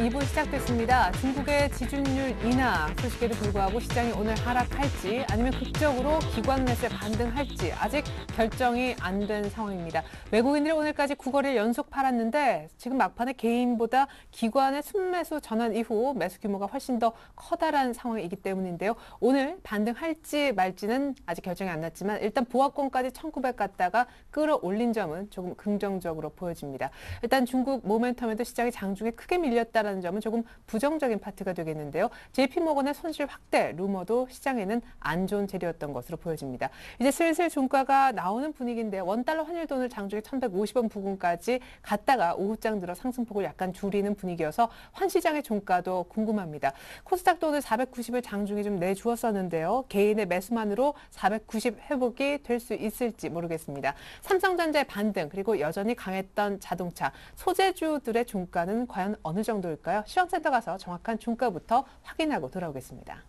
오늘 2부 시작됐습니다. 중국의 지준율 인하 소식에도 불구하고 시장이 오늘 하락할지 아니면 극적으로 기관 매수에 반등할지 아직 결정이 안 된 상황입니다. 외국인들이 오늘까지 9거래일 연속 팔았는데 지금 막판에 개인보다 기관의 순매수 전환 이후 매수 규모가 훨씬 더 커다란 상황이기 때문인데요. 오늘 반등할지 말지는 아직 결정이 안 났지만 일단 보합권까지 1900 갔다가 끌어올린 점은 조금 긍정적으로 보여집니다. 일단 중국 모멘텀에도 시장이 장중에 크게 밀렸다는 점은 조금 부정적인 파트가 되겠는데요. JP모건의 손실 확대 루머도 시장에는 안 좋은 재료였던 것으로 보여집니다. 이제 슬슬 종가가 나오는 분위기인데요. 원달러 환율도 오늘 장중에 1150원 부근까지 갔다가 오후장 들어 상승폭을 약간 줄이는 분위기여서 환시장의 종가도 궁금합니다. 코스닥도 오늘 490을 장중에 좀 내주었었는데요. 개인의 매수만으로 490 회복이 될 수 있을지 모르겠습니다. 삼성전자의 반등 그리고 여전히 강했던 자동차, 소재주들의 종가는 과연 어느 정도일까요? 시황센터 가서 정확한 종가부터 확인하고 돌아오겠습니다.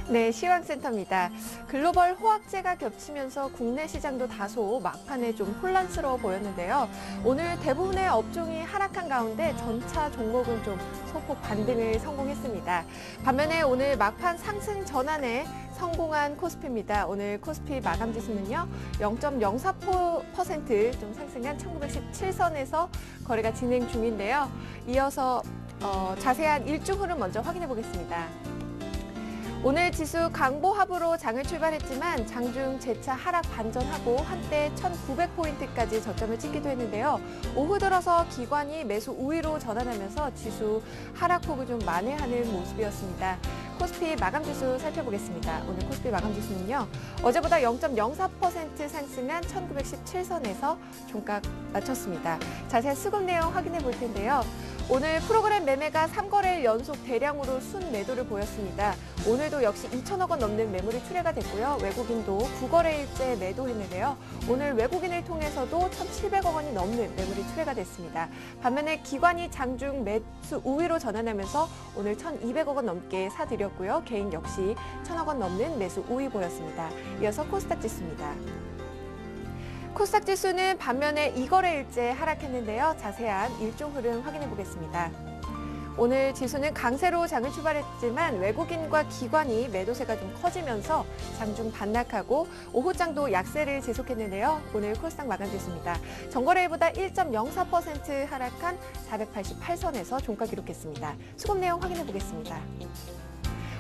네, 시황센터입니다. 글로벌 호황제가 겹치면서 국내 시장도 다소 막판에 좀 혼란스러워 보였는데요. 오늘 대부분의 업종이 하락한 가운데 전차 종목은 좀 소폭 반등을 성공했습니다. 반면에 오늘 막판 상승 전환에 성공한 코스피입니다. 오늘 코스피 마감 지수는요, 0.04% 좀 상승한 1917선에서 거래가 진행 중인데요. 이어서 자세한 일중 흐름 먼저 확인해 보겠습니다. 오늘 지수 강보합으로 장을 출발했지만 장중 재차 하락 반전하고 한때 1900포인트까지 저점을 찍기도 했는데요. 오후 들어서 기관이 매수 우위로 전환하면서 지수 하락폭을 좀 만회하는 모습이었습니다. 코스피 마감 지수 살펴보겠습니다. 오늘 코스피 마감 지수는요, 어제보다 0.04% 상승한 1917선에서 종가 마쳤습니다. 자세한 수급 내용 확인해 볼 텐데요. 오늘 프로그램 매매가 3거래일 연속 대량으로 순매도를 보였습니다. 오늘도 역시 2천억 원 넘는 매물이 출회가 됐고요. 외국인도 9거래일째 매도했는데요. 오늘 외국인을 통해서도 1,700억 원이 넘는 매물이 출회가 됐습니다. 반면에 기관이 장중 매수 우위로 전환하면서 오늘 1,200억 원 넘게 사들였고요. 개인 역시 1,000억 원 넘는 매수 우위 보였습니다. 이어서 코스닥 지수입니다. 코스닥 지수는 반면에 2거래일째 하락했는데요. 자세한 일종 흐름 확인해 보겠습니다. 오늘 지수는 강세로 장을 출발했지만 외국인과 기관이 매도세가 좀 커지면서 장중 반락하고 오후장도 약세를 지속했는데요. 오늘 코스닥 마감 지수입니다. 전거래일보다 1.04% 하락한 488선에서 종가 기록했습니다. 수급 내용 확인해 보겠습니다.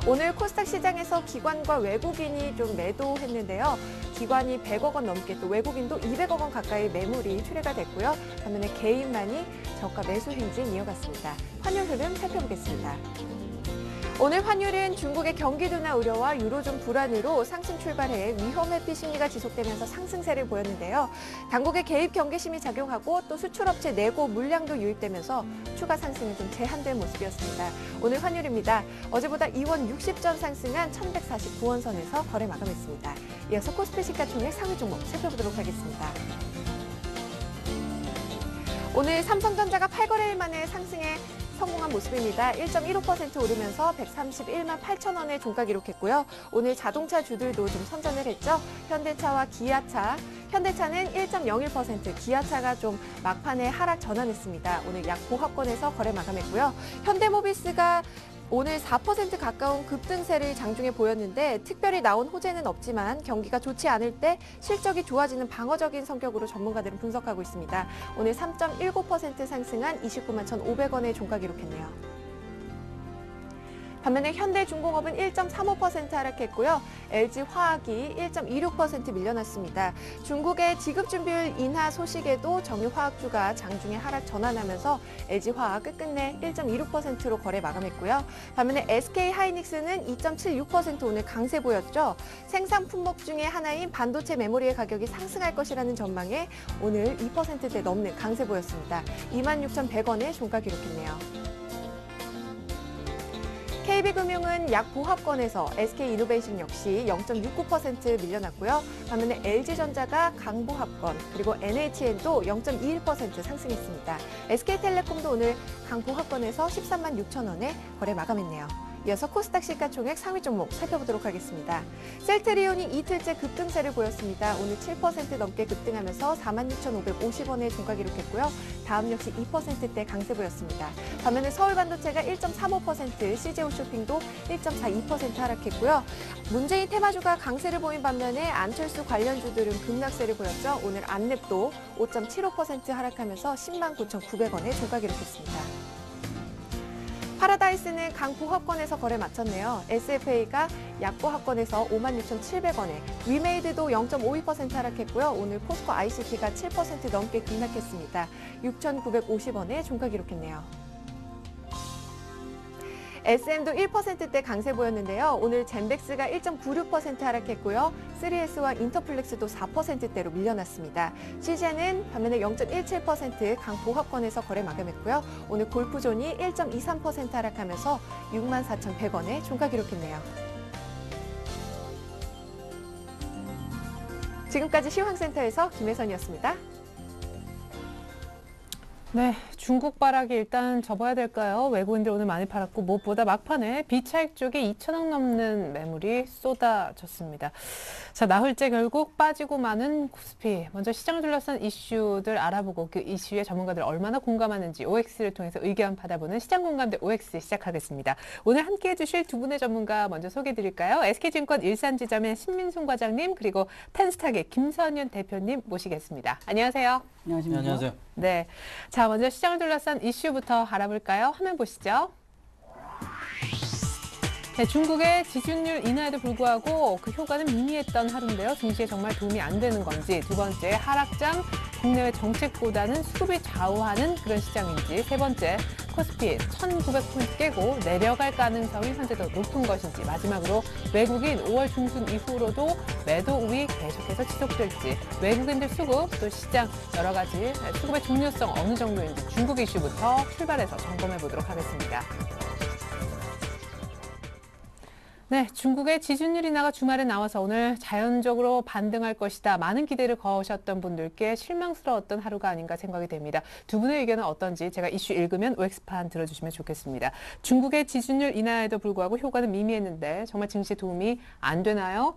오늘 코스닥 시장에서 기관과 외국인이 좀 매도했는데요. 기관이 100억 원 넘게 또 외국인도 200억 원 가까이 매물이 출회가 됐고요. 반면에 개인만이 저가 매수 행진 이어갔습니다. 환율 흐름 살펴보겠습니다. 오늘 환율은 중국의 경기 둔화 우려와 유로존 불안으로 상승 출발해 위험 회피 심리가 지속되면서 상승세를 보였는데요. 당국의 개입 경계심이 작용하고 또 수출업체 내고 물량도 유입되면서 추가 상승은 좀 제한된 모습이었습니다. 오늘 환율입니다. 어제보다 2원 60전 상승한 1149원 선에서 거래 마감했습니다. 이어서 코스피 시가총액 상위 종목 살펴보도록 하겠습니다. 오늘 삼성전자가 8거래일 만에 상승에 성공한 모습입니다. 1.15% 오르면서 131만 8천 원의 종가 기록했고요. 오늘 자동차 주들도 좀 선전을 했죠. 현대차와 기아차. 현대차는 1.01%, 기아차가 좀 막판에 하락 전환했습니다. 오늘 약 보합권에서 거래 마감했고요. 현대모비스가 오늘 4% 가까운 급등세를 장중에 보였는데 특별히 나온 호재는 없지만 경기가 좋지 않을 때 실적이 좋아지는 방어적인 성격으로 전문가들은 분석하고 있습니다. 오늘 3.19% 상승한 29만 1,500원의 종가 기록했네요. 반면에 현대중공업은 1.35% 하락했고요. LG화학이 1.26% 밀려났습니다. 중국의 지급준비율 인하 소식에도 정유화학주가 장중에 하락 전환하면서 LG화학 끝끝내 1.26%로 거래 마감했고요. 반면에 SK하이닉스는 2.76% 오늘 강세 보였죠. 생산 품목 중에 하나인 반도체 메모리의 가격이 상승할 것이라는 전망에 오늘 2%대 넘는 강세 보였습니다. 26,100원의 종가 기록했네요. KB금융은 약 보합권에서 SK이노베이션 역시 0.69% 밀려났고요. 반면에 LG전자가 강보합권, 그리고 NHN도 0.21% 상승했습니다. SK텔레콤도 오늘 강보합권에서 13만 6천 원에 거래 마감했네요. 이어서 코스닥 시가총액 상위 종목 살펴보도록 하겠습니다. 셀트리온이 이틀째 급등세를 보였습니다. 오늘 7% 넘게 급등하면서 46,550원의 종가 기록했고요. 다음 역시 2%대 강세 보였습니다. 반면에 서울반도체가 1.35%, CJ홈쇼핑도 1.42% 하락했고요. 문재인 테마주가 강세를 보인 반면에 안철수 관련주들은 급락세를 보였죠. 오늘 안랩도 5.75% 하락하면서 109,900원의 종가 기록했습니다. 파라다이스는 강보합권에서 거래 마쳤네요. SFA가 약보합권에서 56,700원에, 위메이드도 0.52% 하락했고요. 오늘 포스코 ICT가 7% 넘게 급락했습니다. 6,950원에 종가 기록했네요. SM도 1%대 강세 보였는데요. 오늘 젠백스가 1.96% 하락했고요. 3S와 인터플렉스도 4%대로 밀려났습니다. CJ는 반면에 0.17% 강보합권에서 거래 마감했고요. 오늘 골프존이 1.23% 하락하면서 64,100원에 종가 기록했네요. 지금까지 시황센터에서 김혜선이었습니다. 네, 중국 바락이 일단 접어야 될까요? 외국인들 오늘 많이 팔았고 무엇보다 막판에 비차익 쪽에 2천억 넘는 매물이 쏟아졌습니다. 자, 나흘째 결국 빠지고 마는 코스피. 먼저 시장을 둘러싼 이슈들 알아보고 그 이슈에 전문가들 얼마나 공감하는지 OX를 통해서 의견 받아보는 시장 공감대 OX 시작하겠습니다. 오늘 함께해 주실 두 분의 전문가 먼저 소개해 드릴까요? SK증권 일산지점의 신민순 과장님, 그리고 텐스탁의 김선현 대표님 모시겠습니다. 안녕하세요. 안녕하십니까. 안녕하세요. 네. 자, 먼저 시장을 둘러싼 이슈부터 알아볼까요? 화면 보시죠. 네, 중국의 지준율 인하에도 불구하고 그 효과는 미미했던 하루인데요. 증시에 정말 도움이 안 되는 건지, 두 번째 하락장 국내외 정책보다는 수급이 좌우하는 그런 시장인지, 세 번째 코스피 1900포인트 깨고 내려갈 가능성이 현재 더 높은 것인지, 마지막으로 외국인 5월 중순 이후로도 매도 우위 계속해서 지속될지, 외국인들 수급, 또 시장 여러 가지 수급의 중요성 어느 정도인지 중국 이슈부터 출발해서 점검해 보도록 하겠습니다. 네, 중국의 지준율 인하가 주말에 나와서 오늘 자연적으로 반등할 것이다. 많은 기대를 거셨던 분들께 실망스러웠던 하루가 아닌가 생각이 됩니다. 두 분의 의견은 어떤지 제가 이슈 읽으면 OX판 들어주시면 좋겠습니다. 중국의 지준율 인하에도 불구하고 효과는 미미했는데 정말 증시에 도움이 안 되나요?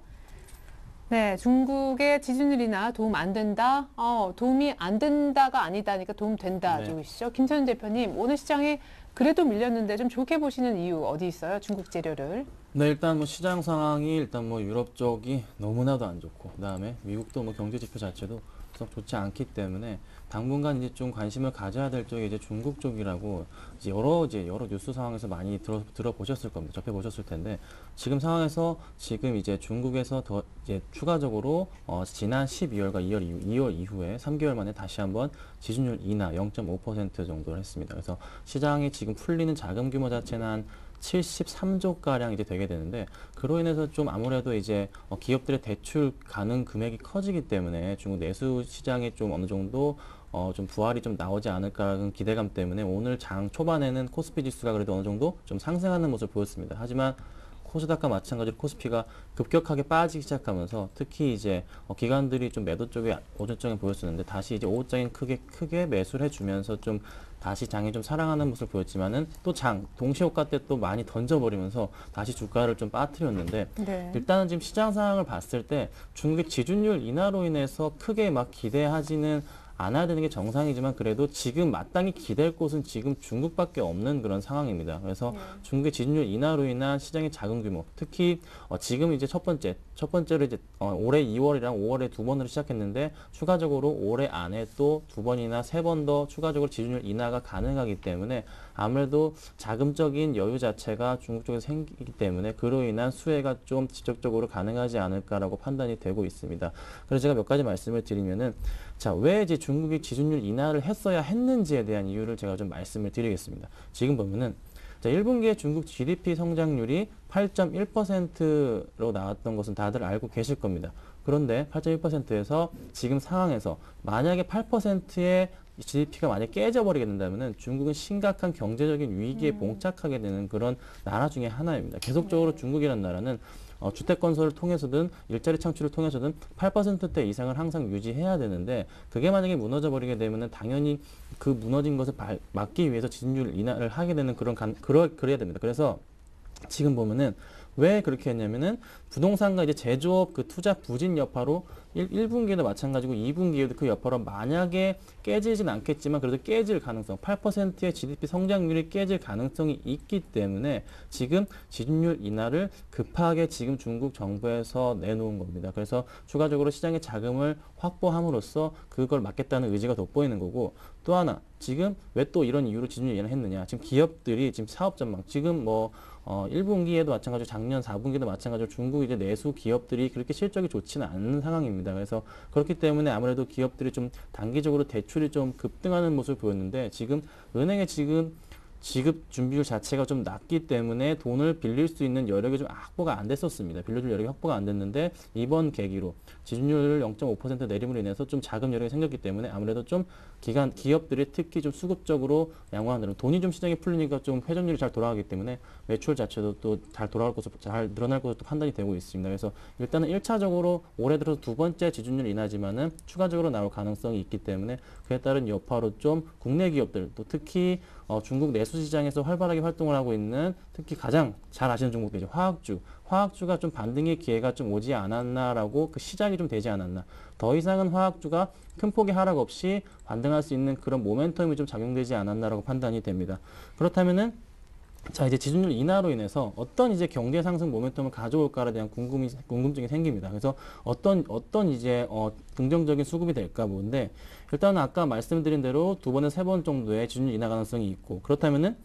네, 중국의 지준율 인하 도움 안 된다? 도움이 안 된다가 아니다니까 도움 된다 쪽이시죠? 김선현 대표님, 오늘 시장에 그래도 밀렸는데 좀 좋게 보시는 이유 어디 있어요? 중국 재료를. 네, 일단 시장 상황이 일단 유럽 쪽이 너무나도 안 좋고, 그다음에 미국도 경제 지표 자체도 썩 좋지 않기 때문에 당분간 이제 좀 관심을 가져야 될 쪽이 이제 중국 쪽이라고 여러 뉴스 상황에서 많이 들어보셨을 겁니다. 접해보셨을 텐데, 지금 상황에서 지금 이제 중국에서 더 이제 추가적으로 지난 12월과 2월 이후에 3개월 만에 다시 한번 지준율 인하 0.5% 정도를 했습니다. 그래서 시장이 지금 풀리는 자금 규모 자체는 한 73조 가량 이제 되게 되는데, 그로 인해서 좀 아무래도 이제 기업들의 대출 가능 금액이 커지기 때문에 중국 내수 시장에 좀 어느 정도 좀 부활이 좀 나오지 않을까라는 기대감 때문에 오늘 장 초반에는 코스피 지수가 그래도 어느 정도 좀 상승하는 모습을 보였습니다. 하지만 코스닥과 마찬가지로 코스피가 급격하게 빠지기 시작하면서 특히 이제 기관들이 좀 매도 쪽에 오전장에 보였었는데 다시 이제 오후장에 크게 매수를 해주면서 좀 다시 장이 좀 살아가는 모습을 보였지만은 또 동시 호가 때 또 많이 던져버리면서 다시 주가를 좀 빠뜨렸는데, 네. 일단은 지금 시장 상황을 봤을 때 중국의 지준율 인하로 인해서 크게 막 기대하지는 않아야 되는 게 정상이지만 그래도 지금 마땅히 기댈 곳은 지금 중국밖에 없는 그런 상황입니다. 그래서 중국의 지준율 인하로 인한 시장의 자금 규모, 특히 지금 이제 첫 번째로 이제 올해 2월이랑 5월에 2번으로 시작했는데 추가적으로 올해 안에 또 2번이나 3번 더 추가적으로 지준율 인하가 가능하기 때문에 아무래도 자금적인 여유 자체가 중국 쪽에서 생기기 때문에 그로 인한 수혜가 좀 지속적으로 가능하지 않을까라고 판단이 되고 있습니다. 그래서 제가 몇 가지 말씀을 드리면은, 자, 왜 이제 중국이 지준율 인하를 했어야 했는지에 대한 이유를 제가 좀 말씀을 드리겠습니다. 지금 보면은, 자, 1분기에 중국 GDP 성장률이 8.1%로 나왔던 것은 다들 알고 계실 겁니다. 그런데 8.1%에서 지금 상황에서 만약에 8%의 GDP가 만약에 깨져버리게 된다면 중국은 심각한 경제적인 위기에 봉착하게 되는 그런 나라 중에 하나입니다. 계속적으로 중국이라는 나라는 주택 건설을 통해서든 일자리 창출을 통해서든 8%대 이상을 항상 유지해야 되는데, 그게 만약에 무너져 버리게 되면은 당연히 그 무너진 것을 막기 위해서 지준율 인하를 하게 되는 그래야 됩니다. 그래서 지금 보면은 왜 그렇게 했냐면은 부동산과 이제 제조업 그 투자 부진 여파로 1분기에도 마찬가지고 2분기에도 그 여파로 만약에 깨지진 않겠지만 그래도 깨질 가능성 8%의 GDP 성장률이 깨질 가능성이 있기 때문에 지금 지준율 인하를 급하게 지금 중국 정부에서 내놓은 겁니다. 그래서 추가적으로 시장의 자금을 확보함으로써 그걸 막겠다는 의지가 돋보이는 거고 또 하나 지금 왜 또 이런 이유로 지준율 인하를 했느냐 지금 기업들이 지금 사업 전망 지금 뭐 1분기에도 마찬가지로 작년 4분기도 마찬가지로 중국 이제 내수 기업들이 그렇게 실적이 좋지는 않은 상황입니다. 그래서 그렇기 때문에 아무래도 기업들이 좀 단기적으로 대출이 좀 급등하는 모습을 보였는데 지금 은행에 지금 지급 준비율 자체가 좀 낮기 때문에 돈을 빌릴 수 있는 여력이 좀 확보가 안 됐었습니다. 빌려줄 여력이 확보가 안 됐는데 이번 계기로 지준율 0.5% 내림으로 인해서 좀 자금 여력이 생겼기 때문에 아무래도 좀 기업들이 특히 좀 수급적으로 양호한 돈이 좀 시장에 풀리니까 좀 회전율이 잘 돌아가기 때문에 매출 자체도 또 잘 돌아갈 것으로 잘 늘어날 것으로 판단이 되고 있습니다. 그래서 일단은 1차적으로 올해 들어서 두 번째 지준율 인하지만은 추가적으로 나올 가능성이 있기 때문에 그에 따른 여파로 좀 국내 기업들 또 특히 중국 내수 시장에서 활발하게 활동을 하고 있는 특히 가장 잘 아시는 종목들이죠. 화학주가 좀 반등의 기회가 좀 오지 않았나라고 그 시작이 좀 되지 않았나. 더 이상은 화학주가 큰 폭의 하락 없이 반등할 수 있는 그런 모멘텀이 좀 작용되지 않았나라고 판단이 됩니다. 그렇다면은 자 이제 지준율 인하로 인해서 어떤 이제 경제 상승 모멘텀을 가져올까에 대한 궁금증이 생깁니다. 그래서 어떤 이제 긍정적인 수급이 될까 보는데 일단 아까 말씀드린 대로 두 번에서 세 번 정도의 지준율 인하 가능성이 있고 그렇다면은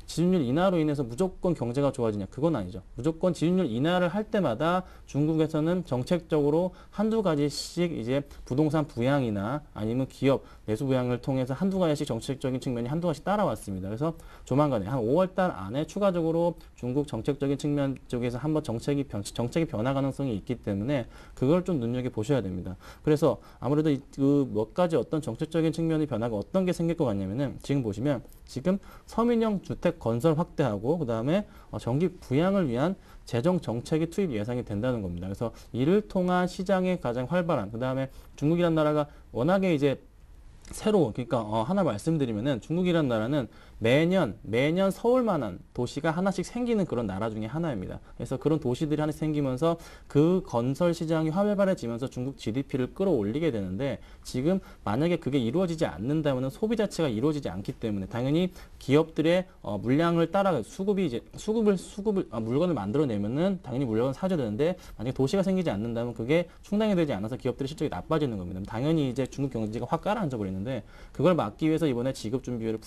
지준율 인하로 인해서 무조건 경제가 좋아지냐? 그건 아니죠. 무조건 지준율 인하를 할 때마다 중국에서는 정책적으로 한두 가지씩 이제 부동산 부양이나 아니면 기업 내수 부양을 통해서 한두 가지씩 정책적인 측면이 한두 가지씩 따라왔습니다. 그래서 조만간에 한 5월 달 안에 추가적으로 중국 정책적인 측면 쪽에서 한번 정책이 변화 가능성이 있기 때문에 그걸 좀 눈여겨보셔야 됩니다. 그래서 아무래도 그 몇 가지 어떤 정책적인 측면의 변화가 어떤 게 생길 것 같냐면은 지금 보시면 지금 서민형 주택 건설 확대하고 그다음에 전기 부양을 위한 재정 정책이 투입 예상이 된다는 겁니다. 그래서 이를 통한 시장의 가장 활발한 그다음에 중국이라는 나라가 워낙에 이제 새로운 그러니까 하나 말씀드리면은 중국이라는 나라는 매년 서울만한 도시가 하나씩 생기는 그런 나라 중에 하나입니다. 그래서 그런 도시들이 하나씩 생기면서 그 건설 시장이 활발해지면서 중국 GDP를 끌어올리게 되는데 지금 만약에 그게 이루어지지 않는다면 소비 자체가 이루어지지 않기 때문에 당연히 기업들의 물량을 따라 물건을 만들어내면은 당연히 물건을 사줘야 되는데 만약에 도시가 생기지 않는다면 그게 충당이 되지 않아서 기업들의 실적이 나빠지는 겁니다. 당연히 이제 중국 경제가 확 가라앉아 버리는데 그걸 막기 위해서 이번에 지급 준비율을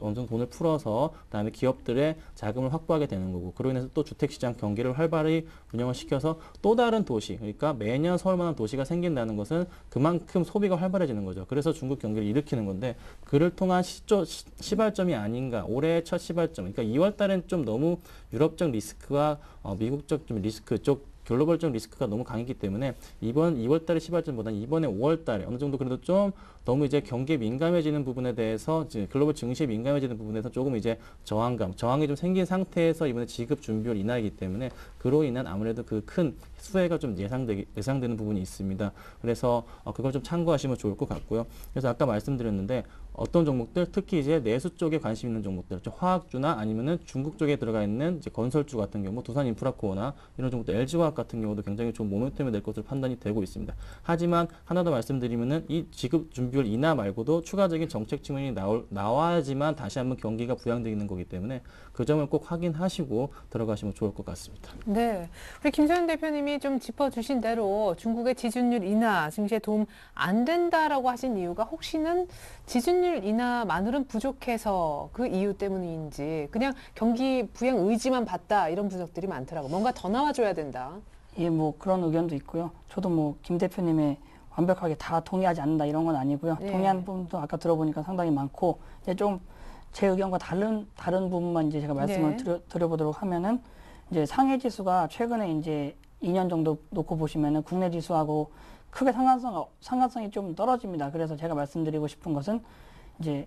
어느 정도 돈을 풀어서 그다음에 기업들의 자금을 확보하게 되는 거고 그로 인해서 또 주택시장 경기를 활발히 운영을 시켜서 또 다른 도시 그러니까 매년 서울만한 도시가 생긴다는 것은 그만큼 소비가 활발해지는 거죠. 그래서 중국 경기를 일으키는 건데 그를 통한 시발점이 아닌가 올해의 첫 시발점 그러니까 2월 달엔 좀 너무 유럽적 리스크와 미국적 좀 리스크 쪽 글로벌적 리스크가 너무 강했기 때문에 이번 2월 달의 시발점보다는 이번에 5월 달에 어느 정도 그래도 좀 너무 이제 경기에 민감해지는 부분에 대해서 이제 글로벌 증시에 민감해지는 부분에서 조금 이제 저항이 좀 생긴 상태에서 이번에 지급 준비율 인하이기 때문에 그로 인한 아무래도 그 큰 수혜가 좀 예상되는 부분이 있습니다. 그래서 그걸 좀 참고하시면 좋을 것 같고요. 그래서 아까 말씀드렸는데 어떤 종목들 특히 이제 내수 쪽에 관심 있는 종목들, 화학주나 아니면은 중국 쪽에 들어가 있는 이제 건설주 같은 경우 두산인프라코어나 이런 종목들 LG화학 같은 경우도 굉장히 좋은 모멘텀이 될 것으로 판단이 되고 있습니다. 하지만 하나 더 말씀드리면은 이 지급 준비율 인하 말고도 추가적인 정책 측면이 나와야지만 다시 한번 경기가 부양되는 거기 때문에 그 점을 꼭 확인하시고 들어가시면 좋을 것 같습니다. 네, 우리 김소연 대표님이 좀 짚어주신 대로 중국의 지준율 인하 증시에 도움 안 된다라고 하신 이유가 혹시는 지준율 인하만으로는 부족해서 그 이유 때문인지 그냥 경기 부양 의지만 봤다 이런 분석들이 많더라고. 뭔가 더 나와줘야 된다. 예, 뭐 그런 의견도 있고요. 저도 뭐 김 대표님의 완벽하게 다 동의하지 않는다 이런 건 아니고요. 네. 동의하는 부분도 아까 들어보니까 상당히 많고 이제 좀 제 의견과 다른 부분만 이제 제가 말씀을 네. 드려보도록 하면은 이제 상해 지수가 최근에 이제 2년 정도 놓고 보시면은 국내 지수하고 크게 상관성이 좀 떨어집니다. 그래서 제가 말씀드리고 싶은 것은 이제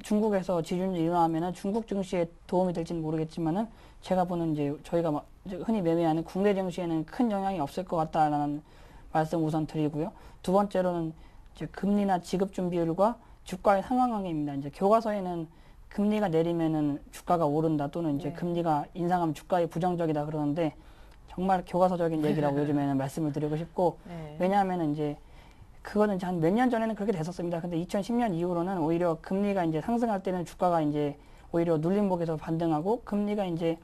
중국에서 지준율 인하하면은 중국 증시에 도움이 될지는 모르겠지만은 제가 보는 이제 저희가 이제 흔히 매매하는 국내 증시에는 큰 영향이 없을 것 같다라는 말씀 우선 드리고요. 두 번째로는 이제 금리나 지급 준비율과 주가의 상황관계입니다. 이제 교과서에는 금리가 내리면은 주가가 오른다 또는 이제 네. 금리가 인상하면 주가에 부정적이다 그러는데 정말 교과서적인 얘기라고 요즘에는 말씀을 드리고 싶고 네. 왜냐하면은 이제 그거는 이제 한 몇 년 전에는 그렇게 됐었습니다. 근데 2010년 이후로는 오히려 금리가 이제 상승할 때는 주가가 이제 오히려 눌림목에서 반등하고 금리가 이제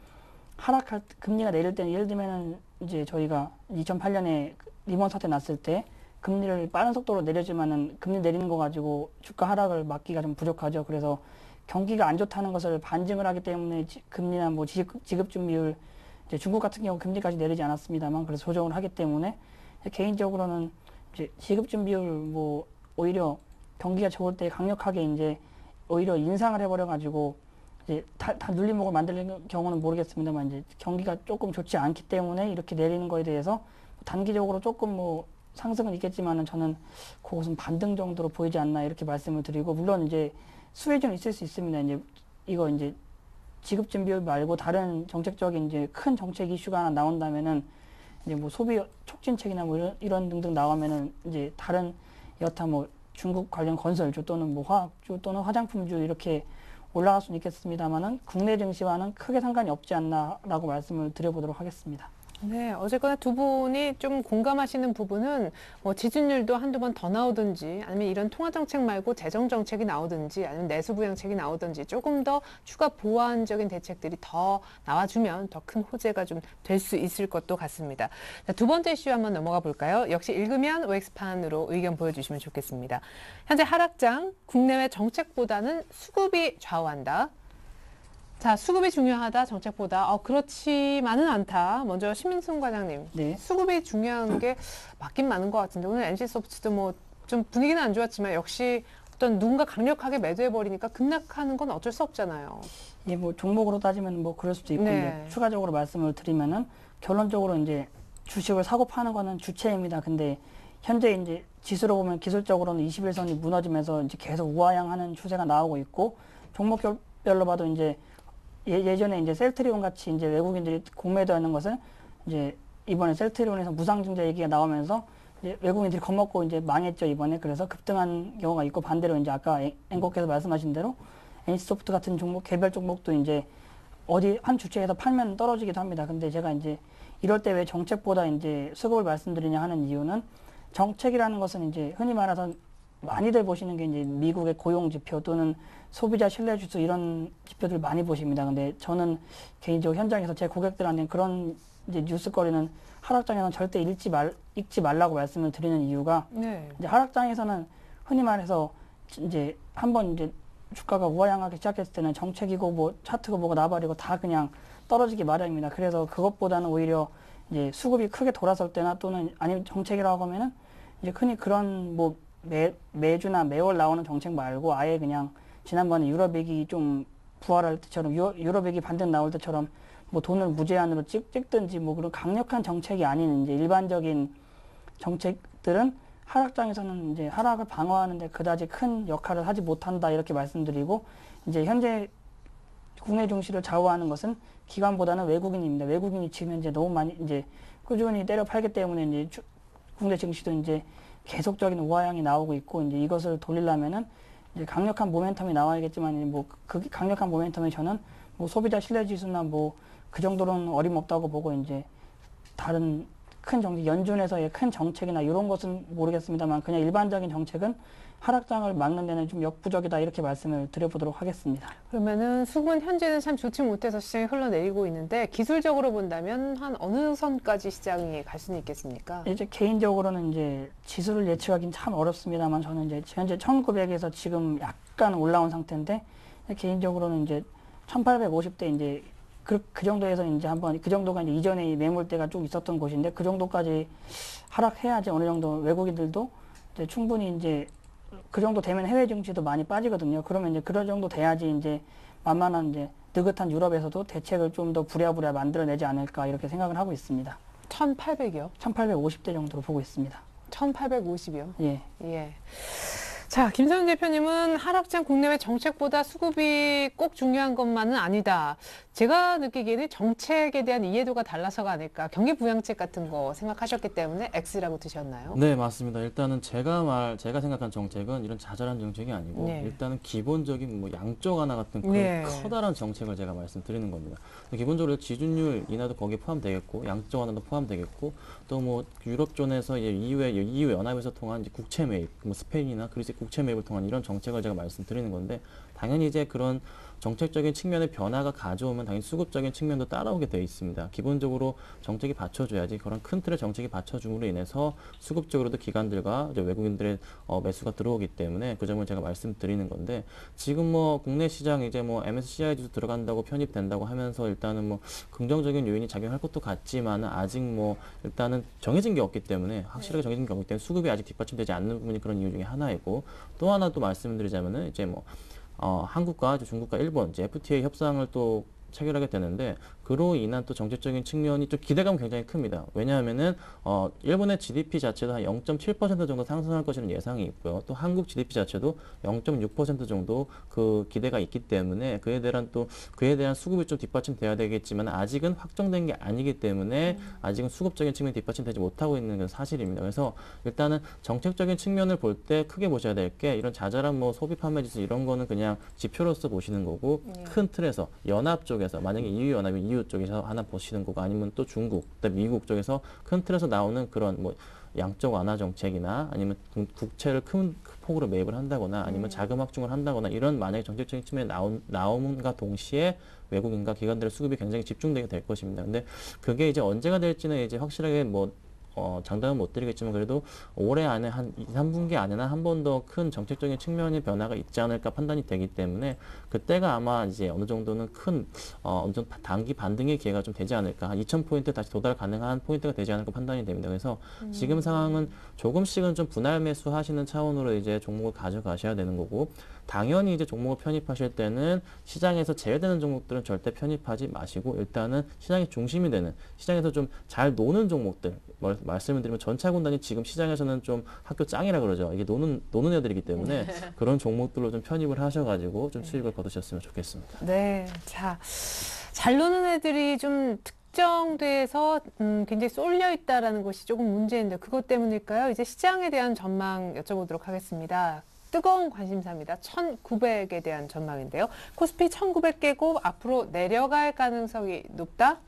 금리가 내릴 때는 예를 들면은 이제 저희가 2008년에 리먼 사태 났을 때 금리를 빠른 속도로 내려주면은 금리 내리는 거 가지고 주가 하락을 막기가 좀 부족하죠. 그래서 경기가 안 좋다는 것을 반증을 하기 때문에 금리나 뭐 지급 준비율 이제 중국 같은 경우 금리까지 내리지 않았습니다만 그래서 조정을 하기 때문에 개인적으로는 이제 지급 준비율 뭐 오히려 경기가 좋을 때 강력하게 이제 오히려 인상을 해버려 가지고 이제 다 눌림목을 만드는 경우는 모르겠습니다만 이제 경기가 조금 좋지 않기 때문에 이렇게 내리는 거에 대해서 단기적으로 조금 뭐 상승은 있겠지만은 저는 그것은 반등 정도로 보이지 않나 이렇게 말씀을 드리고 물론 이제 수혜주는 있을 수 있습니다. 이제 이거 이제 지급 준비율 말고 다른 정책적인 이제 큰 정책 이슈가 하나 나온다면은 이제 뭐 소비 촉진책이나 뭐 이런 등등 나오면은 이제 다른 여타 뭐 중국 관련 건설주 또는 뭐 화학주 또는 화장품주 이렇게 올라갈 수는 있겠습니다만은 국내 증시와는 크게 상관이 없지 않나라고 말씀을 드려보도록 하겠습니다. 네, 어쨌거나 두 분이 좀 공감하시는 부분은 뭐 지준율도 한두 번 더 나오든지 아니면 이런 통화정책 말고 재정정책이 나오든지 아니면 내수부양책이 나오든지 조금 더 추가 보완적인 대책들이 더 나와주면 더 큰 호재가 좀 될 수 있을 것도 같습니다. 자, 두 번째 이슈 한번 넘어가 볼까요? 역시 읽으면 OX판으로 의견 보여주시면 좋겠습니다. 현재 하락장, 국내외 정책보다는 수급이 좌우한다. 자, 수급이 중요하다, 정책보다. 그렇지만은 않다. 먼저 신민승 과장님. 네. 수급이 중요한 게 맞긴 맞는 것 같은데, 오늘 NC소프트도 뭐 좀 분위기는 안 좋았지만, 역시 어떤 누군가 강력하게 매도해버리니까 급락하는 건 어쩔 수 없잖아요. 예, 뭐 종목으로 따지면 뭐 그럴 수도 있고 네. 이제 추가적으로 말씀을 드리면은 결론적으로 이제 주식을 사고 파는 거는 주체입니다. 근데 현재 이제 지수로 보면 기술적으로는 21선이 무너지면서 이제 계속 우하향하는 추세가 나오고 있고 종목별로 봐도 이제 예전에 이제 셀트리온 같이 이제 외국인들이 공매도하는 것을 이제 이번에 셀트리온에서 무상증자 얘기가 나오면서 이제 외국인들이 겁먹고 이제 망했죠 이번에. 그래서 급등한 경우가 있고 반대로 이제 아까 앵커께서 말씀하신 대로 NC소프트 같은 종목 개별 종목도 이제 어디 한 주체에서 팔면 떨어지기도 합니다. 근데 제가 이제 이럴 때 왜 정책보다 이제 수급을 말씀드리냐 하는 이유는 정책이라는 것은 이제 흔히 말해서 많이들 보시는 게 이제 미국의 고용 지표 또는 소비자 신뢰 지수 이런 지표들 많이 보십니다. 근데 저는 개인적으로 현장에서 제 고객들한테 그런 이제 뉴스거리는 하락장에서는 절대 읽지 말라고 말씀을 드리는 이유가 네. 이제 하락장에서는 흔히 말해서 이제 한번 이제 주가가 우하향하기 시작했을 때는 정책이고 뭐 차트고 뭐가 나발이고 다 그냥 떨어지기 마련입니다. 그래서 그것보다는 오히려 이제 수급이 크게 돌아설 때나 또는 아니면 정책이라고 하면은 이제 흔히 그런 뭐 매주나 매월 나오는 정책 말고 아예 그냥 지난번에 유럽액이 좀 부활할 때처럼 유럽액이 반등 나올 때처럼 뭐 돈을 무제한으로 찍든지 뭐 그런 강력한 정책이 아닌 이제 일반적인 정책들은 하락장에서는 이제 하락을 방어하는데 그다지 큰 역할을 하지 못한다 이렇게 말씀드리고 이제 현재 국내 증시를 좌우하는 것은 기관보다는 외국인입니다. 외국인이 지금 현재 너무 많이 이제 꾸준히 때려 팔기 때문에 이제 국내 증시도 이제 계속적인 우하향이 나오고 있고 이제 이것을 돌리려면은 이제 강력한 모멘텀이 나와야겠지만 뭐 그 강력한 모멘텀에 저는 뭐 소비자 신뢰 지수나 뭐 그 정도로는 어림없다고 보고 이제 다른 큰 정책 연준에서의 큰 정책이나 이런 것은 모르겠습니다만 그냥 일반적인 정책은 하락장을 막는 데는 좀 역부족이다 이렇게 말씀을 드려보도록 하겠습니다. 그러면은 수급은 현재는 참 좋지 못해서 시장이 흘러내리고 있는데 기술적으로 본다면 한 어느 선까지 시장이 갈 수는 있겠습니까? 이제 개인적으로는 이제 지수를 예측하기는 참 어렵습니다만 저는 이제 현재 1900에서 지금 약간 올라온 상태인데 개인적으로는 이제 1850대 이제 그 정도에서 이제 한번 그 정도가 이제 이전에 매물대가 쭉 있었던 곳인데 그 정도까지 하락해야지 어느 정도 외국인들도 이제 충분히 이제 그 정도 되면 해외 증시도 많이 빠지거든요. 그러면 이제 그런 정도 돼야지 이제 만만한 이제 느긋한 유럽에서도 대책을 좀 더 부랴부랴 만들어내지 않을까 이렇게 생각을 하고 있습니다. 1800이요? 1850대 정도로 보고 있습니다. 1850이요? 예. 예. 자, 김선훈 대표님은 하락장 국내외 정책보다 수급이 꼭 중요한 것만은 아니다. 제가 느끼기에는 정책에 대한 이해도가 달라서가 아닐까. 경기 부양책 같은 거 생각하셨기 때문에 X라고 드셨나요? 네, 맞습니다. 일단은 제가 생각한 정책은 이런 자잘한 정책이 아니고 네. 일단은 기본적인 뭐 양쪽 하나 같은 그런 네. 커다란 정책을 제가 말씀드리는 겁니다. 기본적으로 지준율 인하도 거기에 포함되겠고 양쪽 하나도 포함되겠고 또 뭐 유럽존에서 이제 EU 연합에서 통한 이제 국채 매입, 뭐 스페인이나 그리스 국채 매입을 통한 이런 정책을 제가 말씀드리는 건데 당연히 이제 그런 정책적인 측면의 변화가 가져오면 당연히 수급적인 측면도 따라오게 되어 있습니다. 기본적으로 정책이 받쳐줘야지 그런 큰 틀의 정책이 받쳐줌으로 인해서 수급적으로도 기관들과 이제 외국인들의 매수가 들어오기 때문에 그 점을 제가 말씀드리는 건데 지금 뭐 국내 시장 이제 뭐 MSCI도 들어간다고 편입된다고 하면서 일단은 뭐 긍정적인 요인이 작용할 것도 같지만은 아직 뭐 일단은 정해진 게 없기 때문에 확실하게 정해진 게 없기 때문에 수급이 아직 뒷받침되지 않는 부분이 그런 이유 중에 하나이고 또 하나 또 말씀드리자면은 이제 뭐 한국과 중국과 일본 이제 FTA 협상을 또 체결하게 되는데 그로 인한 또 정책적인 측면이 좀 기대감은 굉장히 큽니다. 왜냐하면은 일본의 GDP 자체도 한 0.7% 정도 상승할 것이라는 예상이 있고요. 또 한국 GDP 자체도 0.6% 정도 그 기대가 있기 때문에 그에 대한 수급이 좀 뒷받침돼야 되겠지만 아직은 확정된 게 아니기 때문에 아직은 수급적인 측면이 뒷받침되지 못하고 있는 건 사실입니다. 그래서 일단은 정책적인 측면을 볼 때 크게 보셔야 될 게 이런 자잘한 뭐 소비 판매 지수 이런 거는 그냥 지표로서 보시는 거고 큰 틀에서 연합 쪽에서 만약에 EU 연합이 EU 쪽에서 하나 보시는 거고 아니면 또 중국, 그다음에 미국 쪽에서 큰 틀에서 나오는 그런 뭐 양적 완화 정책이나 아니면 국채를 큰 폭으로 매입을 한다거나 아니면 자금 확충을 한다거나 이런 만약에 정책적인 측면에 나옴과 동시에 외국인과 기관들의 수급이 굉장히 집중되게 될 것입니다. 근데 그게 이제 언제가 될지는 이제 확실하게 뭐 장담은 못 드리겠지만 그래도 올해 안에 한 2, 3분기 안에나 한 번 더 큰 정책적인 측면의 변화가 있지 않을까 판단이 되기 때문에 그때가 아마 이제 어느 정도는 어느 정도 단기 반등의 기회가 좀 되지 않을까. 한 2,000포인트 다시 도달 가능한 포인트가 되지 않을까 판단이 됩니다. 그래서 지금 상황은 조금씩은 좀 분할 매수하시는 차원으로 이제 종목을 가져가셔야 되는 거고 당연히 이제 종목을 편입하실 때는 시장에서 제외되는 종목들은 절대 편입하지 마시고 일단은 시장의 중심이 되는 시장에서 좀 잘 노는 종목들 말씀을 드리면 전차군단이 지금 시장에서는 좀 학교 짱이라 그러죠. 이게 노는 애들이기 때문에 그런 종목들로 좀 편입을 하셔가지고 좀 수익을 거두셨으면 좋겠습니다. 네. 자, 잘 노는 애들이 좀 특정돼서 굉장히 쏠려 있다라는 것이 조금 문제인데 그것 때문일까요? 이제 시장에 대한 전망 여쭤보도록 하겠습니다. 뜨거운 관심사입니다. 1900에 대한 전망인데요. 코스피 1900 깨고 앞으로 내려갈 가능성이 높다?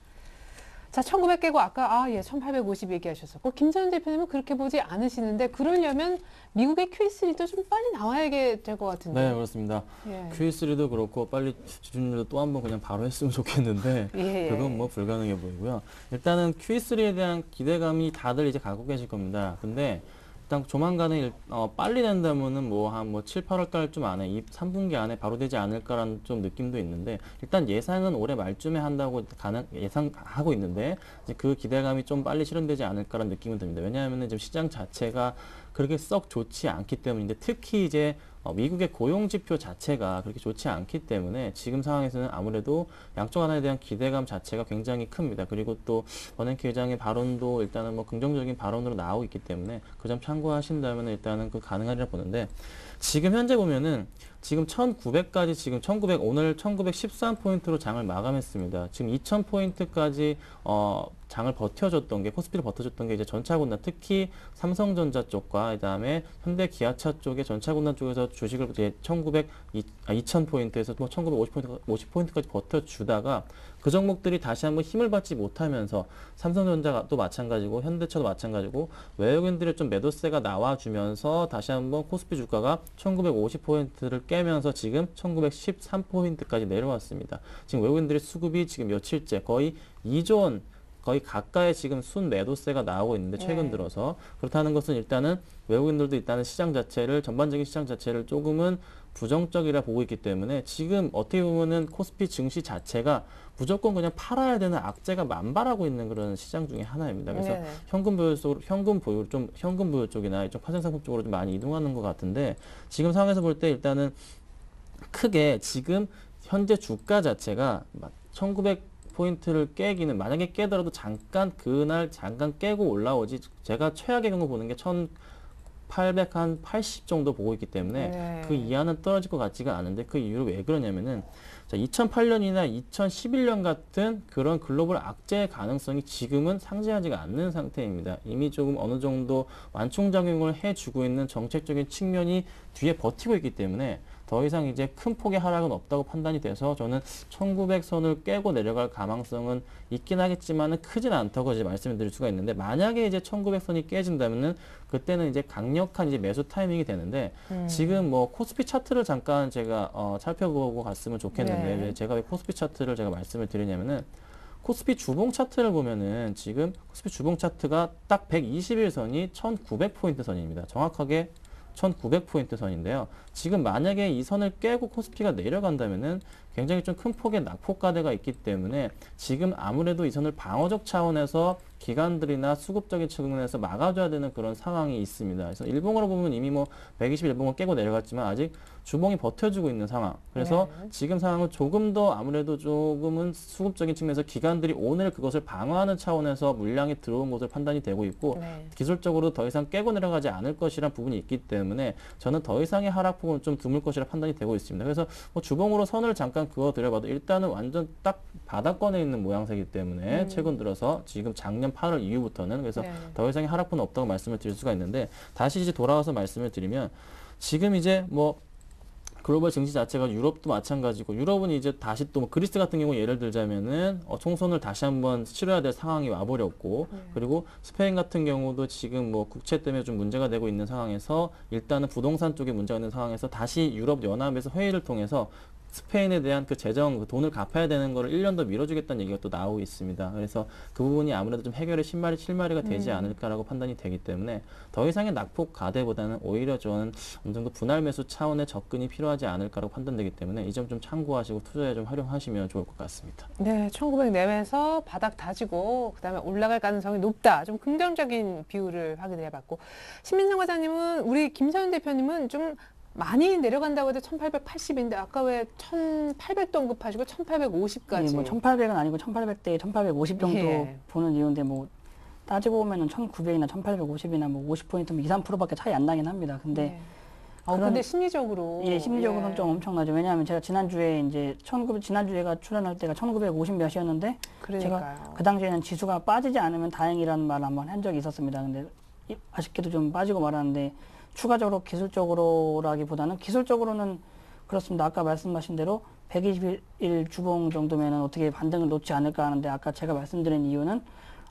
자, 1900 깨고 아까 1850 얘기하셨었고 김선현 대표님은 그렇게 보지 않으시는데 그러려면 미국의 QE3도 좀 빨리 나와야 될 것 같은데. 네, 그렇습니다. 예. QE3도 그렇고 빨리 지준율도 또 한 번 그냥 바로 했으면 좋겠는데 예. 그건 뭐 불가능해 보이고요. 일단은 QE3에 대한 기대감이 다들 이제 갖고 계실 겁니다. 근데 일단 조만간에 빨리 된다면은 한 7, 8월 달쯤 안에 3분기 안에 바로 되지 않을까라는 좀 느낌도 있는데 일단 예상은 올해 말쯤에 한다고 예상하고 있는데 이제 그 기대감이 좀 빨리 실현되지 않을까라는 느낌은 듭니다. 왜냐하면은 지금 시장 자체가 그렇게 썩 좋지 않기 때문인데 특히 이제 미국의 고용 지표 자체가 그렇게 좋지 않기 때문에 지금 상황에서는 아무래도 양쪽 하나에 대한 기대감 자체가 굉장히 큽니다. 그리고 또 버냉키 회장의 발언도 일단은 뭐 긍정적인 발언으로 나오고 있기 때문에 그 점 참고하신다면 일단은 그 가능하리라 보는데 지금 현재 보면은 지금 1900까지 지금 오늘 1913포인트로 장을 마감했습니다. 지금 2000포인트까지 장을 버텨줬던 게 코스피를 버텨줬던 게 이제 전차군단 특히 삼성전자 쪽과 그다음에 현대기아차 쪽의 전차군단 쪽에서 주식을 이제 2000포인트에서 뭐 1950포인트까지 버텨주다가 그 종목들이 다시 한번 힘을 받지 못하면서 삼성전자가 또 마찬가지고 현대차도 마찬가지고 외국인들의 좀 매도세가 나와주면서 다시 한번 코스피 주가가 1950포인트를 깨면서 지금 1913포인트까지 내려왔습니다. 지금 외국인들의 수급이 지금 며칠째 거의 2조 원 거의 가까이 지금 순 매도세가 나오고 있는데 최근 들어서 그렇다는 것은 일단은 외국인들도 일단은 전반적인 시장 자체를 조금은 부정적이라 보고 있기 때문에 지금 어떻게 보면은 코스피 증시 자체가 무조건 그냥 팔아야 되는 악재가 만발하고 있는 그런 시장 중에 하나입니다. 그래서 네네. 현금 보유 쪽이나 이쪽 파생상품 쪽으로 좀 많이 이동하는 것 같은데 지금 상황에서 볼 때 일단은 크게 지금 현재 주가 자체가 1900포인트를 깨기는 만약에 깨더라도 잠깐 깨고 올라오지 제가 최악의 경우 보는 게 880 정도 보고 있기 때문에 네. 그 이하는 떨어질 것 같지가 않은데 그 이유를 왜 그러냐면은 자, 2008년이나 2011년 같은 그런 글로벌 악재의 가능성이 지금은 상쇄하지가 않는 상태입니다. 이미 조금 어느 정도 완충작용을 해주고 있는 정책적인 측면이 뒤에 버티고 있기 때문에 더 이상 이제 큰 폭의 하락은 없다고 판단이 돼서 저는 1900선을 깨고 내려갈 가망성은 있긴 하겠지만은 크진 않다고 이제 말씀을 드릴 수가 있는데 만약에 이제 1900선이 깨진다면은 그때는 이제 강력한 이제 매수 타이밍이 되는데 지금 뭐 코스피 차트를 잠깐 제가 살펴보고 갔으면 좋겠는데 네. 왜 제가 왜 코스피 차트를 제가 말씀을 드리냐면은 코스피 주봉 차트를 보면은 지금 코스피 주봉 차트가 딱 121선이 1900포인트 선입니다. 정확하게 1900포인트 선인데요. 지금 만약에 이 선을 깨고 코스피가 내려간다면은 굉장히 좀 큰 폭의 낙폭과대가 있기 때문에 지금 아무래도 이 선을 방어적 차원에서 기관들이나 수급적인 측면에서 막아줘야 되는 그런 상황이 있습니다. 그래서 일봉으로 보면 이미 뭐 121봉을 깨고 내려갔지만 아직 주봉이 버텨주고 있는 상황. 그래서 네. 지금 상황은 조금 더 아무래도 조금은 수급적인 측면에서 기관들이 오늘 그것을 방어하는 차원에서 물량이 들어온 것으로 판단이 되고 있고 네. 기술적으로 더 이상 깨고 내려가지 않을 것이란 부분이 있기 때문에 저는 더 이상의 하락폭은 좀 드물 것이라 판단이 되고 있습니다. 그래서 뭐 주봉으로 선을 잠깐 그어드려봐도 일단은 완전 딱 바닥권에 있는 모양새이기 때문에 최근 들어서 지금 작년 8월 이후부터는 그래서 네. 더 이상의 하락폭은 없다고 말씀을 드릴 수가 있는데 다시 이제 돌아와서 말씀을 드리면 지금 이제 뭐 글로벌 증시 자체가 유럽도 마찬가지고 유럽은 이제 다시 또뭐 그리스 같은 경우 예를 들자면은 총선을 다시 한번 치러야 될 상황이 와버렸고 그리고 스페인 같은 경우도 지금 뭐 국채 때문에 좀 문제가 되고 있는 상황에서 일단은 부동산 쪽에 문제가 있는 상황에서 다시 유럽 연합에서 회의를 통해서 스페인에 대한 그 재정, 그 돈을 갚아야 되는 거를 1년 더 미뤄주겠다는 얘기가 또 나오고 있습니다. 그래서 그 부분이 아무래도 좀 해결의 실마리가 되지 않을까라고 판단이 되기 때문에 더 이상의 낙폭 가대보다는 오히려 저는 어느 정도 분할 매수 차원의 접근이 필요하지 않을까라고 판단되기 때문에 이 점 좀 참고하시고 투자에 좀 활용하시면 좋을 것 같습니다. 네, 1900 내외에서 바닥 다지고 그다음에 올라갈 가능성이 높다. 좀 긍정적인 비율을 확인해 봤고 신민상 과장님은 우리 김서윤 대표님은 좀 많이 내려간다고 해도 1880인데 아까 왜 1800도 언급하시고 1850까지. 예, 뭐 1800은 아니고 1800대 1850 정도 예. 보는 이유인데 뭐 따지고 보면은 1900이나 1850이나 뭐 50포인트, 뭐 2, 3%밖에 차이 안 나긴 합니다. 근데 네. 그런- 근데 심리적으로 예, 심리적으로는 예. 좀 엄청나죠. 왜냐하면 제가 지난주에 이제 지난주에가 출연할 때가 1950 몇이었는데 그러니까요. 그 당시에는 지수가 빠지지 않으면 다행이라는 말을 한번 한 적이 있었습니다. 근데 아쉽게도 좀 빠지고 말았는데 추가적으로 기술적으로라기보다는 기술적으로는 그렇습니다. 아까 말씀하신 대로 121 주봉 정도면은 어떻게 반등을 놓지 않을까 하는데 아까 제가 말씀드린 이유는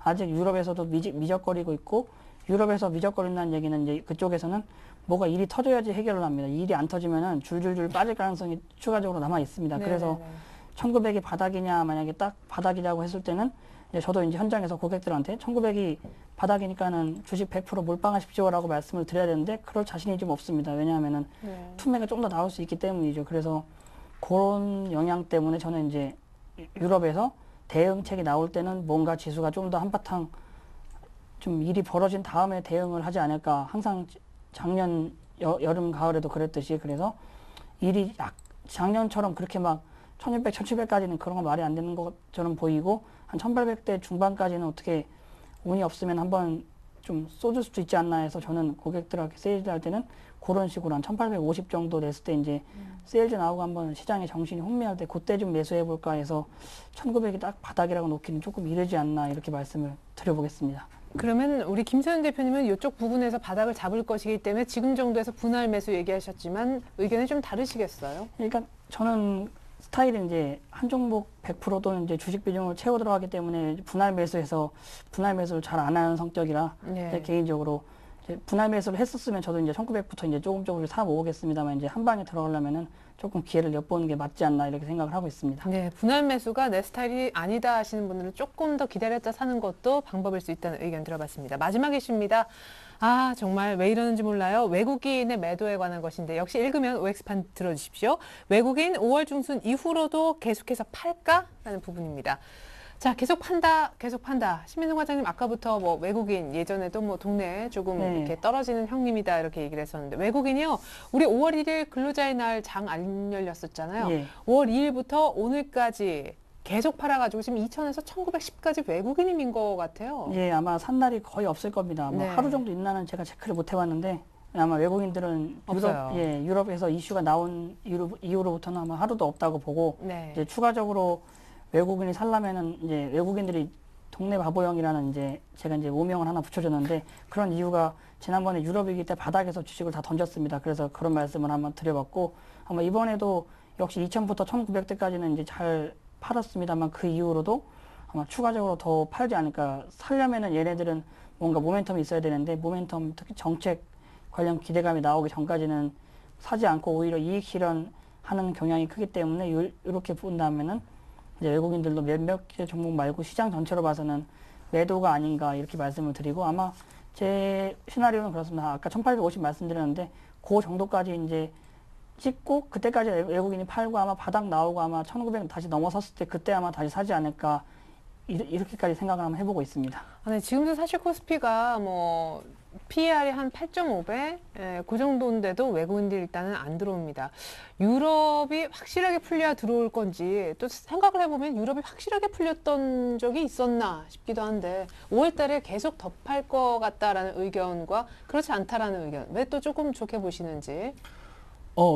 아직 유럽에서도 미적거리고 있고 유럽에서 미적거린다는 얘기는 이제 그쪽에서는 뭐가 일이 터져야지 해결을 합니다. 일이 안 터지면은 줄줄줄 빠질 가능성이 추가적으로 남아 있습니다. 그래서 1900이 바닥이냐 만약에 딱 바닥이라고 했을 때는 이제 저도 이제 현장에서 고객들한테 1900이 바닥이니까는 주식 100% 몰빵하십시오라고 말씀을 드려야 되는데 그럴 자신이 좀 없습니다. 왜냐하면은 네. 투매가 좀 더 나올 수 있기 때문이죠. 그래서 그런 영향 때문에 저는 이제 유럽에서 대응책이 나올 때는 뭔가 지수가 좀 더 한바탕 좀 일이 벌어진 다음에 대응을 하지 않을까. 항상 작년 여름 가을에도 그랬듯이 그래서 일이 작년처럼 그렇게 막 1600, 1700까지는 그런 건 말이 안 되는 것처럼 보이고 한 1800대 중반까지는 어떻게 운이 없으면 한번 좀 쏟을 수도 있지 않나 해서 저는 고객들한테 세일즈 할 때는 그런 식으로 한 1850 정도 됐을 때 이제 세일즈 나오고 한번 시장에 정신이 혼미할 때 그때 좀 매수해 볼까 해서 1900이 딱 바닥이라고 놓기는 조금 이르지 않나 이렇게 말씀을 드려보겠습니다. 그러면 우리 김서윤 대표님은 이쪽 부분에서 바닥을 잡을 것이기 때문에 지금 정도에서 분할 매수 얘기하셨지만 의견이 좀 다르시겠어요? 그러니까 저는 스타일이 이제 한 종목 100% 또는 이제 주식 비중을 채워 들어가기 때문에 분할 매수를 잘 안 하는 성격이라 네. 개인적으로 이제 분할 매수를 했었으면 저도 이제 1900부터 이제 조금 사 모으겠습니다만 이제 한 방에 들어가려면은 조금 기회를 엿보는 게 맞지 않나 이렇게 생각을 하고 있습니다. 네, 분할 매수가 내 스타일이 아니다 하시는 분들은 조금 더 기다렸다 사는 것도 방법일 수 있다는 의견 들어봤습니다. 마지막 이슈입니다. 아, 정말 왜 이러는지 몰라요. 외국인의 매도에 관한 것인데 역시 읽으면 OX판 들어주십시오. 외국인 5월 중순 이후로도 계속해서 팔까? 라는 부분입니다. 자, 계속 판다. 신민성 과장님 아까부터 뭐 외국인 예전에도 뭐 동네에 조금 네. 이렇게 떨어지는 형님이다 이렇게 얘기를 했었는데 외국인이요. 우리 5월 1일 근로자의 날 장 안 열렸었잖아요. 예. 5월 2일부터 오늘까지 계속 팔아가지고 지금 2000에서 1910까지 외국인이 민 것 같아요. 예, 아마 산 날이 거의 없을 겁니다. 뭐 네. 하루 정도 있나는 제가 체크를 못 해봤는데 아마 외국인들은 없어요. 유럽에서 이슈가 나온 이후로부터는 아마 하루도 없다고 보고 네. 이제 추가적으로 외국인이 살려면은 이제 외국인들이 동네 바보형이라는 이제 제가 이제 오명을 하나 붙여줬는데 그런 이유가 지난번에 유럽 위기 때 바닥에서 주식을 다 던졌습니다. 그래서 그런 말씀을 한번 드려봤고 아마 이번에도 역시 2000부터 1900대까지는 이제 잘 팔았습니다만 그 이후로도 아마 추가적으로 더 팔지 않을까. 살려면은 얘네들은 뭔가 모멘텀이 있어야 되는데 모멘텀 특히 정책 관련 기대감이 나오기 전까지는 사지 않고 오히려 이익 실현하는 경향이 크기 때문에 이렇게 본다면은 이제 외국인들도 몇몇 개 종목 말고 시장 전체로 봐서는 매도가 아닌가 이렇게 말씀을 드리고 아마 제 시나리오는 그렇습니다. 아까 1850 말씀드렸는데 그 정도까지 이제 찍고 그때까지 외국인이 팔고 아마 바닥 나오고 아마 1900 다시 넘어섰을 때 그때 아마 다시 사지 않을까 이렇게까지 생각을 한번 해보고 있습니다. 네, 지금도 사실 코스피가 뭐 PER이 한 8.5배 그 정도인데도 외국인들이 일단은 안 들어옵니다. 유럽이 확실하게 풀려야 들어올 건지 또 생각을 해보면 유럽이 확실하게 풀렸던 적이 있었나 싶기도 한데 5월 달에 계속 더 팔 것 같다라는 의견과 그렇지 않다라는 의견 왜 또 조금 좋게 보시는지.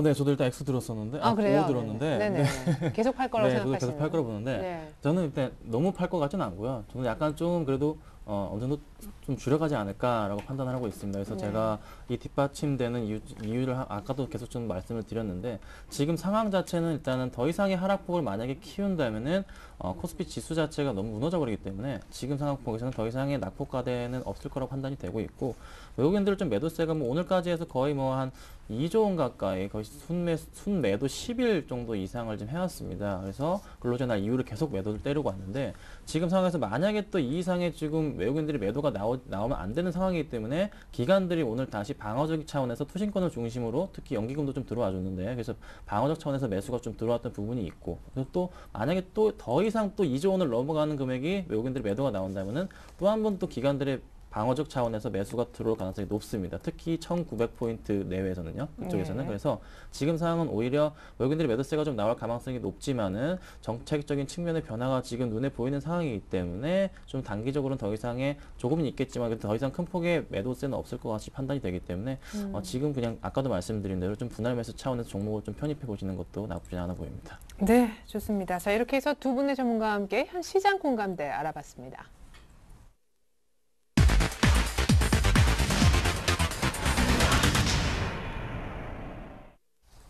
네, 저도 일단 X 들었었는데, 그래요? O 들었는데, 네네. 계속 팔 거라고 네, 저도 생각하시는. 계속 팔 거라고 보는데, 네. 저는 일단 너무 팔 것 같지는 않고요. 저는 약간 좀 그래도 어느 정도 좀 줄여가지 않을까라고 판단을 하고 있습니다. 그래서 네. 제가 이 뒷받침되는 이유를 아까도 계속 좀 말씀을 드렸는데 지금 상황 자체는 일단은 더 이상의 하락폭을 만약에 키운다면은 코스피 지수 자체가 너무 무너져 버리기 때문에 지금 상황폭에서는 더 이상의 낙폭과대는 없을 거라고 판단이 되고 있고 외국인들 좀 매도세가 뭐 오늘까지 해서 거의 뭐 한 2조 원 가까이 거의 순매도 10일 정도 이상을 좀 해왔습니다. 그래서 근로자 날 이후로 계속 매도를 때리고 왔는데 지금 상황에서 만약에 또 이 이상의 지금 외국인들이 매도가 나오면 안 되는 상황이기 때문에 기관들이 오늘 다시 방어적 차원에서 투신권을 중심으로 특히 연기금도 좀 들어와 줬는데 그래서 방어적 차원에서 매수가 좀 들어왔던 부분이 있고 그래서 또 만약에 또 더 이상 또 2조 원을 넘어가는 금액이 외국인들이 매도가 나온다면은 또 한 번 또 기관들의 방어적 차원에서 매수가 들어올 가능성이 높습니다. 특히 1900포인트 내외에서는요. 그쪽에서는. 네. 그래서 지금 상황은 오히려 외국인들의 매도세가 좀 나올 가능성이 높지만은 정책적인 측면의 변화가 지금 눈에 보이는 상황이기 때문에 좀 단기적으로는 더 이상의 조금은 있겠지만 더 이상 큰 폭의 매도세는 없을 것 같이 판단이 되기 때문에 지금 그냥 아까도 말씀드린 대로 좀 분할 매수 차원에서 종목을 좀 편입해 보시는 것도 나쁘지 않아 보입니다. 네, 좋습니다. 자, 이렇게 해서 두 분의 전문가와 함께 현 시장 공감대 알아봤습니다.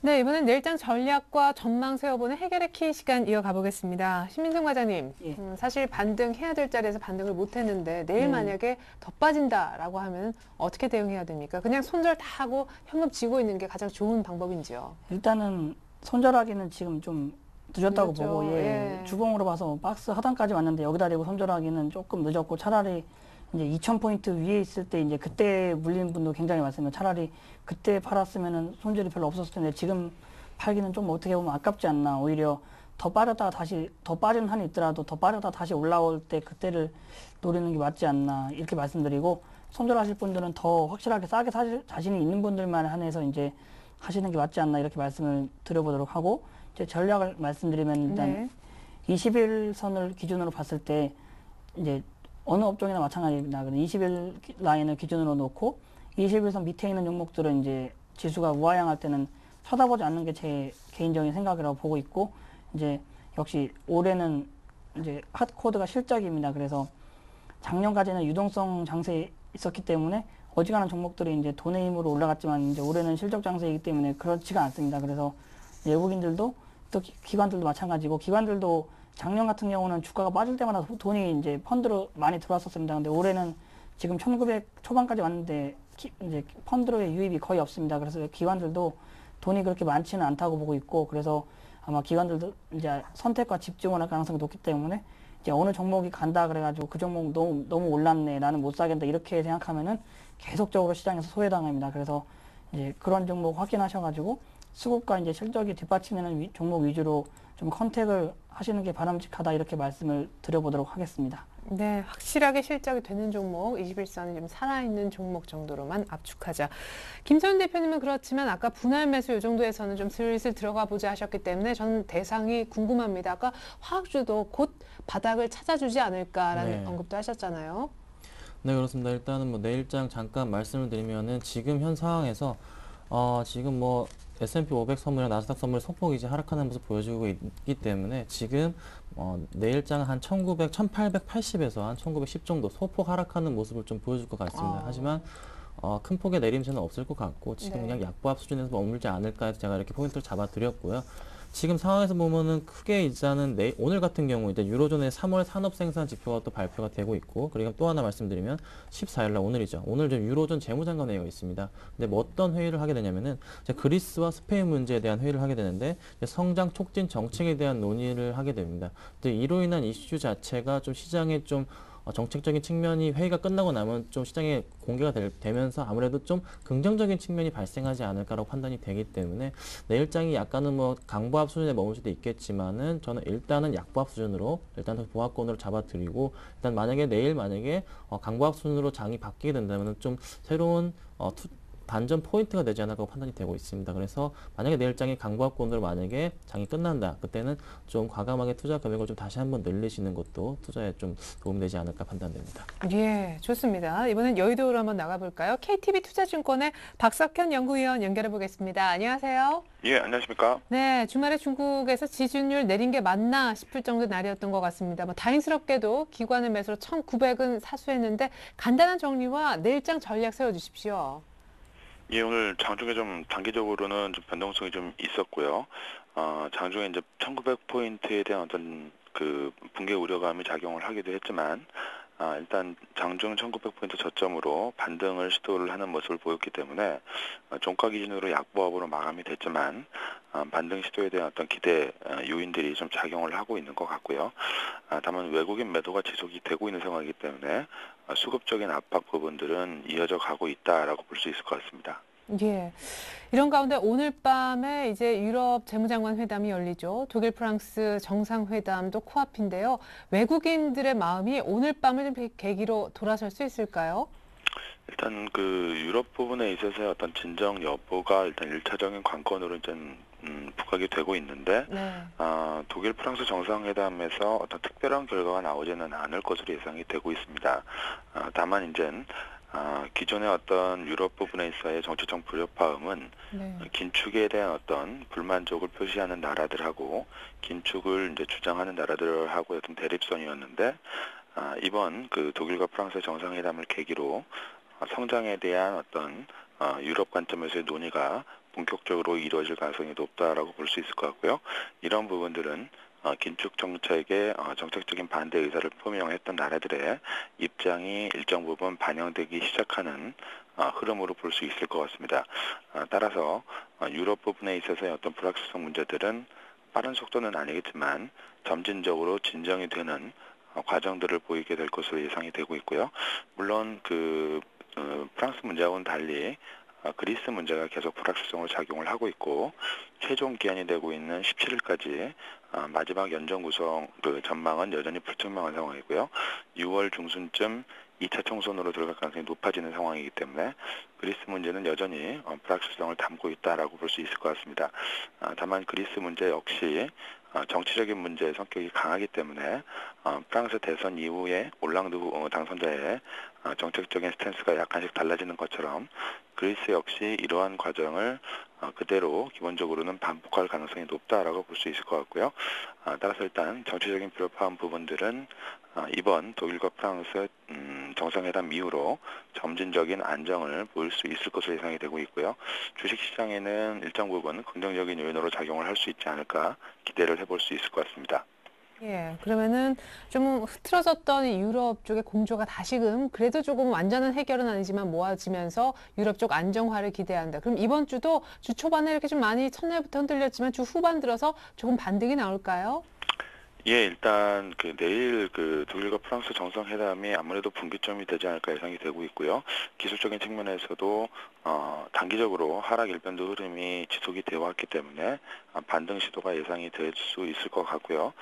네, 이번엔 내일장 전략과 전망 세워보는 해결의 키 시간 이어가 보겠습니다. 신민승 과장님, 예. 사실 반등해야 될 자리에서 반등을 못했는데 내일 만약에 더 빠진다라고 하면 어떻게 대응해야 됩니까? 그냥 손절 다 하고 현금 쥐고 있는 게 가장 좋은 방법인지요? 일단은 손절하기는 지금 좀 늦었다고 늦었죠. 보고 예. 주봉으로 봐서 박스 하단까지 왔는데 여기다 대고 손절하기는 조금 늦었고 차라리 이제 2000포인트 위에 있을 때 이제 그때 물린 분도 굉장히 많습니다. 차라리 그때 팔았으면은 손절이 별로 없었을 텐데 지금 팔기는 좀 어떻게 보면 아깝지 않나. 오히려 더 빠졌다가 다시 더 빠진 한이 있더라도 더 빠졌다가 다시 올라올 때 그때를 노리는 게 맞지 않나 이렇게 말씀드리고 손절하실 분들은 더 확실하게 싸게 사실 자신이 있는 분들만 한해서 이제 하시는 게 맞지 않나 이렇게 말씀을 드려보도록 하고 제 전략을 말씀드리면 일단 네. 21선을 기준으로 봤을 때 이제 어느 업종이나 마찬가지입니다. 20일 라인을 기준으로 놓고 21선 밑에 있는 종목들은 이제 지수가 우하향할 때는 쳐다보지 않는 게 제 개인적인 생각이라고 보고 있고 이제 역시 올해는 이제 핫코드가 실적입니다. 그래서 작년까지는 유동성 장세에 있었기 때문에 어지간한 종목들이 이제 돈의 힘으로 올라갔지만 이제 올해는 실적 장세이기 때문에 그렇지가 않습니다. 그래서 외국인들도 또 기관들도 마찬가지고 기관들도 작년 같은 경우는 주가가 빠질 때마다 돈이 이제 펀드로 많이 들어왔었습니다. 근데 올해는 지금 1900 초반까지 왔는데 이제 펀드로의 유입이 거의 없습니다. 그래서 기관들도 돈이 그렇게 많지는 않다고 보고 있고 그래서 아마 기관들도 이제 선택과 집중을 할 가능성이 높기 때문에 이제 어느 종목이 간다 그래가지고 그 종목 너무 올랐네 나는 못 사겠다 이렇게 생각하면은 계속적으로 시장에서 소외당합니다. 그래서 이제 그런 종목 확인하셔가지고 수급과 이제 실적이 뒷받침되는 종목 위주로 좀 컨택을 하시는 게 바람직하다 이렇게 말씀을 드려보도록 하겠습니다. 네, 확실하게 실적이 되는 종목, 21선이 좀 살아있는 종목 정도로만 압축하자. 김선 대표님은 그렇지만 아까 분할 매수 이 정도에서는 좀 슬슬 들어가 보자 하셨기 때문에 저는 대상이 궁금합니다. 아까 화학주도 곧 바닥을 찾아주지 않을까라는 네. 언급도 하셨잖아요. 네, 그렇습니다. 일단은 뭐 내일장 잠깐 말씀을 드리면은 지금 현 상황에서 지금 뭐 S&P 500 선물이나 나스닥 선물이 소폭 이제 하락하는 모습 보여주고 있기 때문에 지금 내일장 한 1900, 1880에서 한 1910 정도 소폭 하락하는 모습을 좀 보여줄 것 같습니다. 하지만 큰 폭의 내림세는 없을 것 같고 지금 네. 그냥 약보합 수준에서 머물지 않을까 해서 제가 이렇게 포인트를 잡아드렸고요. 지금 상황에서 보면은 크게 일단은 오늘 같은 경우 이제 유로존의 3월 산업 생산 지표가 또 발표가 되고 있고, 그리고 또 하나 말씀드리면 14일 날 오늘이죠. 오늘 좀 유로존 재무장관 회의가 있습니다. 근데 뭐 어떤 회의를 하게 되냐면은 이제 그리스와 스페인 문제에 대한 회의를 하게 되는데 이제 성장 촉진 정책에 대한 논의를 하게 됩니다. 근데 이로 인한 이슈 자체가 좀 시장에 좀 정책적인 측면이 회의가 끝나고 나면 좀 시장에 공개가 되면서 아무래도 좀 긍정적인 측면이 발생하지 않을까라고 판단이 되기 때문에 내일장이 약간은 뭐 강보합 수준에 머물 수도 있겠지만은 저는 일단은 약보합 수준으로 일단 보합권으로 잡아드리고, 일단 만약에 내일 강보합 수준으로 장이 바뀌게 된다면 좀 새로운 반전 포인트가 되지 않을까 판단이 되고 있습니다. 그래서 만약에 내일장이 강보합권으로 만약에 장이 끝난다, 그때는 좀 과감하게 투자 금액을 좀 다시 한번 늘리시는 것도 투자에 좀 도움이 되지 않을까 판단됩니다. 예, 좋습니다. 이번엔 여의도로 한번 나가볼까요? KTB 투자증권의 박석현 연구위원 연결해 보겠습니다. 안녕하세요. 예, 안녕하십니까? 네, 주말에 중국에서 지준율 내린 게 맞나 싶을 정도 날이었던 것 같습니다. 뭐 다행스럽게도 기관의 매수로 1,900은 사수했는데 간단한 정리와 내일장 전략 세워주십시오. 예, 오늘 장중에 좀 단기적으로는 좀 변동성이 좀 있었고요. 장중에 이제 1900포인트에 대한 어떤 그 붕괴 우려감이 작용을 하기도 했지만, 일단 장중 1900포인트 저점으로 반등을 시도를 하는 모습을 보였기 때문에 종가 기준으로 약보합으로 마감이 됐지만 반등 시도에 대한 어떤 기대 요인들이 좀 작용을 하고 있는 것 같고요. 다만 외국인 매도가 지속이 되고 있는 상황이기 때문에 수급적인 압박 부분들은 이어져 가고 있다라고 볼 수 있을 것 같습니다. 예. 이런 가운데 오늘 밤에 이제 유럽 재무장관 회담이 열리죠. 독일, 프랑스 정상회담도 코앞인데요. 외국인들의 마음이 오늘 밤을 좀 계기로 돌아설 수 있을까요? 일단 그 유럽 부분에 있어서의 어떤 진정 여부가 일단 1차적인 관건으로 좀 부각이 되고 있는데, 네. 독일, 프랑스 정상회담에서 어떤 특별한 결과가 나오지는 않을 것으로 예상이 되고 있습니다. 다만 이제는 기존의 어떤 유럽 부분에 있어의 정치적 불협화음은 네. 긴축에 대한 어떤 불만족을 표시하는 나라들하고 긴축을 이제 주장하는 나라들하고의 어떤 대립선이었는데, 이번 그 독일과 프랑스 정상회담을 계기로 성장에 대한 어떤 유럽 관점에서의 논의가 본격적으로 이루어질 가능성이 높다라고 볼 수 있을 것 같고요. 이런 부분들은 긴축 정책에 정책적인 반대 의사를 표명했던 나라들의 입장이 일정 부분 반영되기 시작하는 흐름으로 볼 수 있을 것 같습니다. 따라서 유럽 부분에 있어서의 어떤 불확실성 문제들은 빠른 속도는 아니겠지만 점진적으로 진정이 되는 과정들을 보이게 될 것으로 예상이 되고 있고요. 물론 프랑스 문제와는 달리 그리스 문제가 계속 불확실성으로 작용을 하고 있고, 최종 기한이 되고 있는 17일까지 마지막 연정 구성 전망은 여전히 불투명한 상황이고요. 6월 중순쯤 2차 총선으로 들어갈 가능성이 높아지는 상황이기 때문에 그리스 문제는 여전히 불확실성을 담고 있다라고 볼 수 있을 것 같습니다. 다만 그리스 문제 역시 정치적인 문제의 성격이 강하기 때문에 프랑스 대선 이후에 올랑드 당선자의 정책적인 스탠스가 약간씩 달라지는 것처럼 그리스 역시 이러한 과정을 그대로 기본적으로는 반복할 가능성이 높다라고 볼 수 있을 것 같고요. 따라서 일단 정치적인 불협화음 부분들은 이번 독일과 프랑스 정상회담 이후로 점진적인 안정을 보일 수 있을 것으로 예상이 되고 있고요. 주식시장에는 일정 부분 긍정적인 요인으로 작용을 할 수 있지 않을까 기대를 해볼 수 있을 것 같습니다. 예, 그러면은 좀 흐트러졌던 이 유럽 쪽의 공조가 다시금 그래도 조금 완전한 해결은 아니지만 모아지면서 유럽 쪽 안정화를 기대한다. 그럼 이번 주도 주 초반에 이렇게 좀 많이 첫날부터 흔들렸지만 주 후반 들어서 조금 반등이 나올까요? 예, 일단 내일 독일과 프랑스 정상회담이 아무래도 분기점이 되지 않을까 예상이 되고 있고요. 기술적인 측면에서도 단기적으로 하락 일변도 흐름이 지속이 되어 왔기 때문에 반등 시도가 예상이 될 수 있을 것 같고요.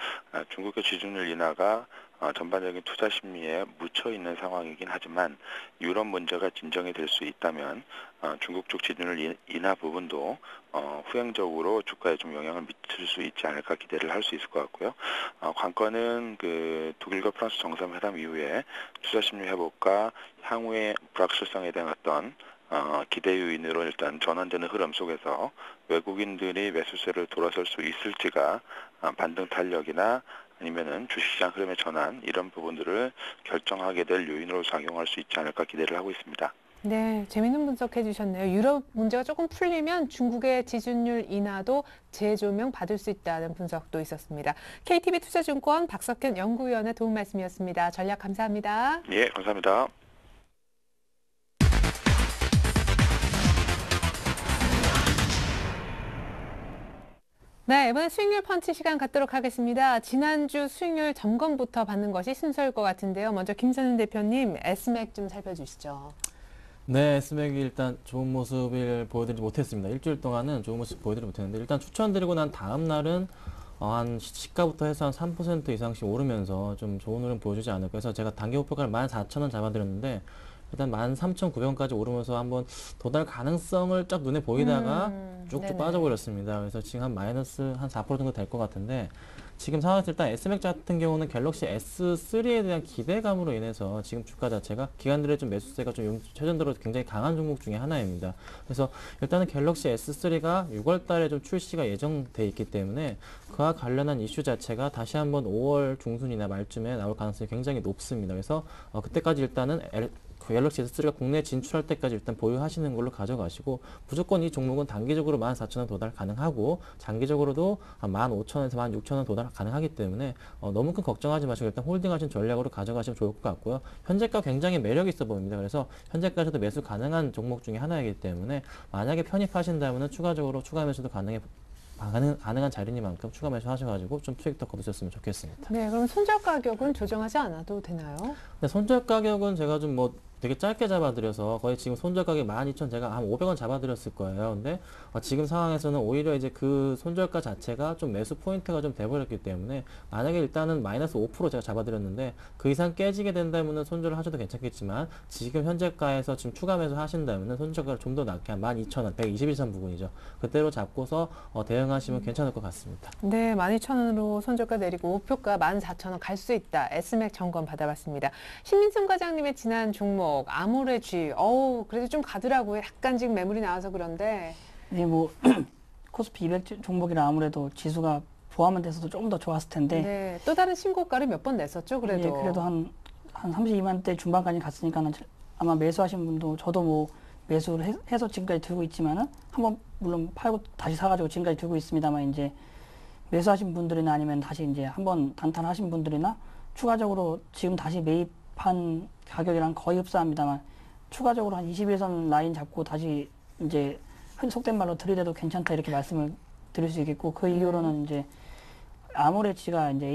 중국의 지준율 인하가 전반적인 투자 심리에 묻혀 있는 상황이긴 하지만 유럽 문제가 진정이 될 수 있다면 중국 쪽 지준율 인하 부분도 후행적으로 주가에 좀 영향을 미칠 수 있지 않을까 기대를 할 수 있을 것 같고요. 관건은 그 독일과 프랑스 정상회담 이후에 투자 심리 회복과 향후의 불확실성에 대한 어떤 기대 요인으로 일단 전환되는 흐름 속에서 외국인들이 매수세를 돌아설 수 있을지가 반등 탄력이나 아니면은 주식시장 흐름의 전환 이런 부분들을 결정하게 될 요인으로 작용할 수 있지 않을까 기대를 하고 있습니다. 네, 재밌는 분석해 주셨네요. 유럽 문제가 조금 풀리면 중국의 지준율 인하도 재조명 받을 수 있다는 분석도 있었습니다. KTB 투자증권 박석현 연구위원의 도움 말씀이었습니다. 전략 감사합니다. 예, 감사합니다. 네, 이번엔 수익률 펀치 시간 갖도록 하겠습니다. 지난주 수익률 점검부터 받는 것이 순서일 것 같은데요. 먼저 김선윤 대표님, S맥 좀 살펴주시죠. 네, S맥이 일단 좋은 모습을 보여드리지 못했습니다. 일주일 동안은 좋은 모습 보여드리지 못했는데 일단 추천드리고 난 다음 날은 한 시가부터 해서 한 3% 이상씩 오르면서 좀 좋은 흐름 보여주지 않을까 해서 제가 단기 목표가를 14,000원 잡아드렸는데 일단 13,900원까지 오르면서 한번 도달 가능성을 쫙 눈에 보이다가 쭉쭉 네네. 빠져버렸습니다. 그래서 지금 한 마이너스 한 4% 정도 될 것 같은데 지금 상황에서 일단 S맥 같은 경우는 갤럭시 S3에 대한 기대감으로 인해서 지금 주가 자체가 기관들의 좀 매수세가 좀 최근 들어 굉장히 강한 종목 중에 하나입니다. 그래서 일단은 갤럭시 S3가 6월 달에 좀 출시가 예정돼 있기 때문에 그와 관련한 이슈 자체가 다시 한번 5월 중순이나 말쯤에 나올 가능성이 굉장히 높습니다. 그래서 그때까지 일단은 갤럭시 S3가 국내에 진출할 때까지 일단 보유하시는 걸로 가져가시고 무조건 이 종목은 단기적으로 14,000원 도달 가능하고 장기적으로도 한 15,000원에서 16,000원 도달 가능하기 때문에 너무 큰 걱정하지 마시고 일단 홀딩하신 전략으로 가져가시면 좋을 것 같고요. 현재가 굉장히 매력이 있어 보입니다. 그래서 현재까지도 매수 가능한 종목 중에 하나이기 때문에 만약에 편입하신다면 추가적으로 추가 매수도 가능한 자리니만큼 추가 매수 하셔가지고 좀 수익 더 거두셨으면 좋겠습니다. 네, 그럼 손절 가격은 조정하지 않아도 되나요? 근데 손절 가격은 제가 좀 되게 짧게 잡아드려서 거의 지금 손절 가격 12,000 제가 한 500원 잡아드렸을 거예요. 근데 지금 상황에서는 오히려 이제 그 손절가 자체가 좀 매수 포인트가 좀 돼버렸기 때문에 만약에 일단은 마이너스 5% 제가 잡아드렸는데 그 이상 깨지게 된다면은 손절을 하셔도 괜찮겠지만 지금 현재가에서 지금 추가 매수 하신다면은 손절가를 좀 더 낮게 한 12,000원, 121선 부분이죠. 그때로 잡고서 대응하시면 괜찮을 것 같습니다. 네, 12,000원으로 손절가 내리고 목표가 14,000원 갈 수 있다. S맥 점검 받아봤습니다. 신민승 과장님의 지난 종목 아모레쥐, 그래도 좀 가더라고요. 약간 지금 매물이 나와서 그런데. 네, 코스피 200 종목이라 아무래도 지수가 보완만 돼서도 조금 더 좋았을 텐데. 네, 또 다른 신고가를 몇 번 냈었죠, 그래도. 예, 그래도 한 32만대 중반까지 갔으니까는 아마 매수하신 분도 저도 매수를 해서 지금까지 들고 있지만은 한번 물론 팔고 다시 사가지고 지금까지 들고 있습니다만 이제 매수하신 분들이나 아니면 다시 이제 한번 단타하신 분들이나 추가적으로 지금 다시 매입한 가격이랑 거의 흡사합니다만 추가적으로 한 21선 라인 잡고 다시 이제 속된 말로 들이대도 괜찮다 이렇게 말씀을 드릴 수 있겠고 그 이후로는 이제 아모레쥐가 이제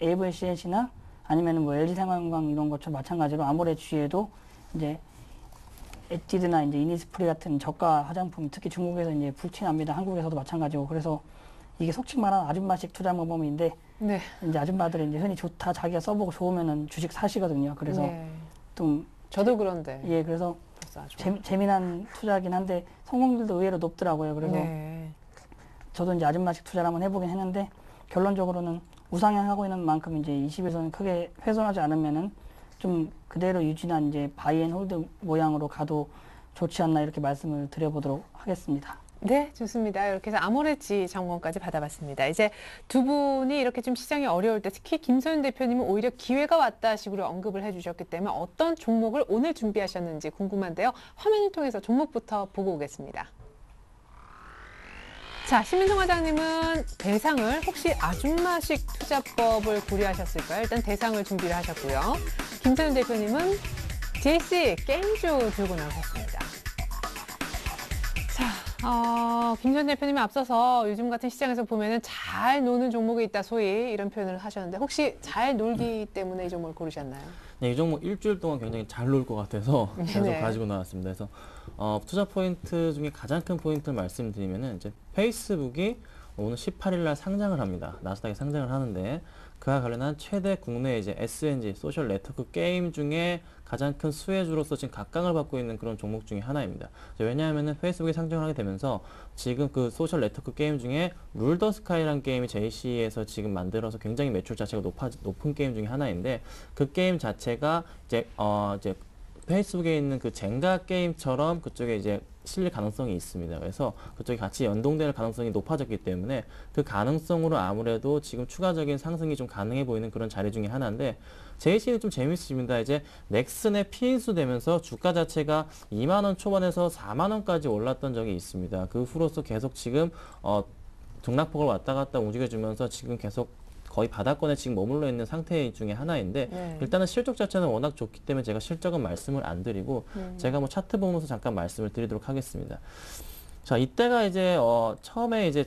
AVCNC나 아니면 LG생활건강 이런 것처럼 마찬가지로 아모레쥐에도 이제 에뛰드나 이제 이니스프리 같은 저가 화장품 특히 중국에서 이제 불티납니다. 한국에서도 마찬가지고 그래서 이게 속칭 말하는 아줌마식 투자 방법인데 네. 이제 아줌마들이 이제 흔히 좋다 자기가 써보고 좋으면은 주식 사시거든요. 그래서 네. 좀 저도 그런데. 예 그래서 벌써 아주. 재미난 투자긴 한데 성공률도 의외로 높더라고요. 그래서 네. 저도 이제 아줌마식 투자를 한번 해보긴 했는데 결론적으로는 우상향하고 있는 만큼 이제 21선 크게 훼손하지 않으면은 좀 그대로 유지한 이제 바이앤홀드 모양으로 가도 좋지 않나 이렇게 말씀을 드려보도록 하겠습니다. 네, 좋습니다. 이렇게 해서 아모레쥐 점검까지 받아봤습니다. 이제 두 분이 이렇게 좀 시장이 어려울 때 특히 김소연 대표님은 오히려 기회가 왔다 식으로 언급을 해주셨기 때문에 어떤 종목을 오늘 준비하셨는지 궁금한데요. 화면을 통해서 종목부터 보고 오겠습니다. 자, 신민성 과장님은 대상을 혹시 아줌마식 투자법을 고려하셨을까요? 일단 대상을 준비를 하셨고요. 김소연 대표님은 JC 게임주 들고 나오셨습니다. 자, 김소연 대표님이 앞서서 요즘 같은 시장에서 보면은 잘 노는 종목이 있다 소위 이런 표현을 하셨는데 혹시 잘 놀기 때문에 이 종목을 고르셨나요? 네, 이 종목 일주일 동안 굉장히 잘 놀 것 같아서 계속 네네. 가지고 나왔습니다. 그래서 투자 포인트 중에 가장 큰 포인트를 말씀드리면은 이제 페이스북이 오늘 18일 날 상장을 합니다. 나스닥에 상장을 하는데 그와 관련한 최대 국내 이제 SNG 소셜 네트워크 게임 중에 가장 큰 수혜주로서 지금 각광을 받고 있는 그런 종목 중에 하나입니다. 왜냐하면은 페이스북에 상장을 하게 되면서 지금 그 소셜 네트워크 게임 중에 룰더 스카이라는 게임이 JC에서 지금 만들어서 굉장히 매출 자체가 높은 게임 중에 하나인데 그 게임 자체가 이제 페이스북에 있는 그 젠가 게임처럼 그쪽에 이제 실릴 가능성이 있습니다. 그래서 그쪽이 같이 연동될 가능성이 높아졌기 때문에 그 가능성으로 아무래도 지금 추가적인 상승이 좀 가능해 보이는 그런 자리 중에 하나인데 JC는 좀 재밌습니다. 이제 넥슨에 피인수 되면서 주가 자체가 2만 원 초반에서 4만 원까지 올랐던 적이 있습니다. 그 후로서 계속 지금 등락폭을 왔다 갔다 움직여주면서 지금 계속 거의 바닥권에 지금 머물러 있는 상태 중에 하나인데 네. 일단은 실적 자체는 워낙 좋기 때문에 제가 실적은 말씀을 안 드리고 제가 뭐 차트 보면서 잠깐 말씀을 드리도록 하겠습니다. 자, 이때가 이제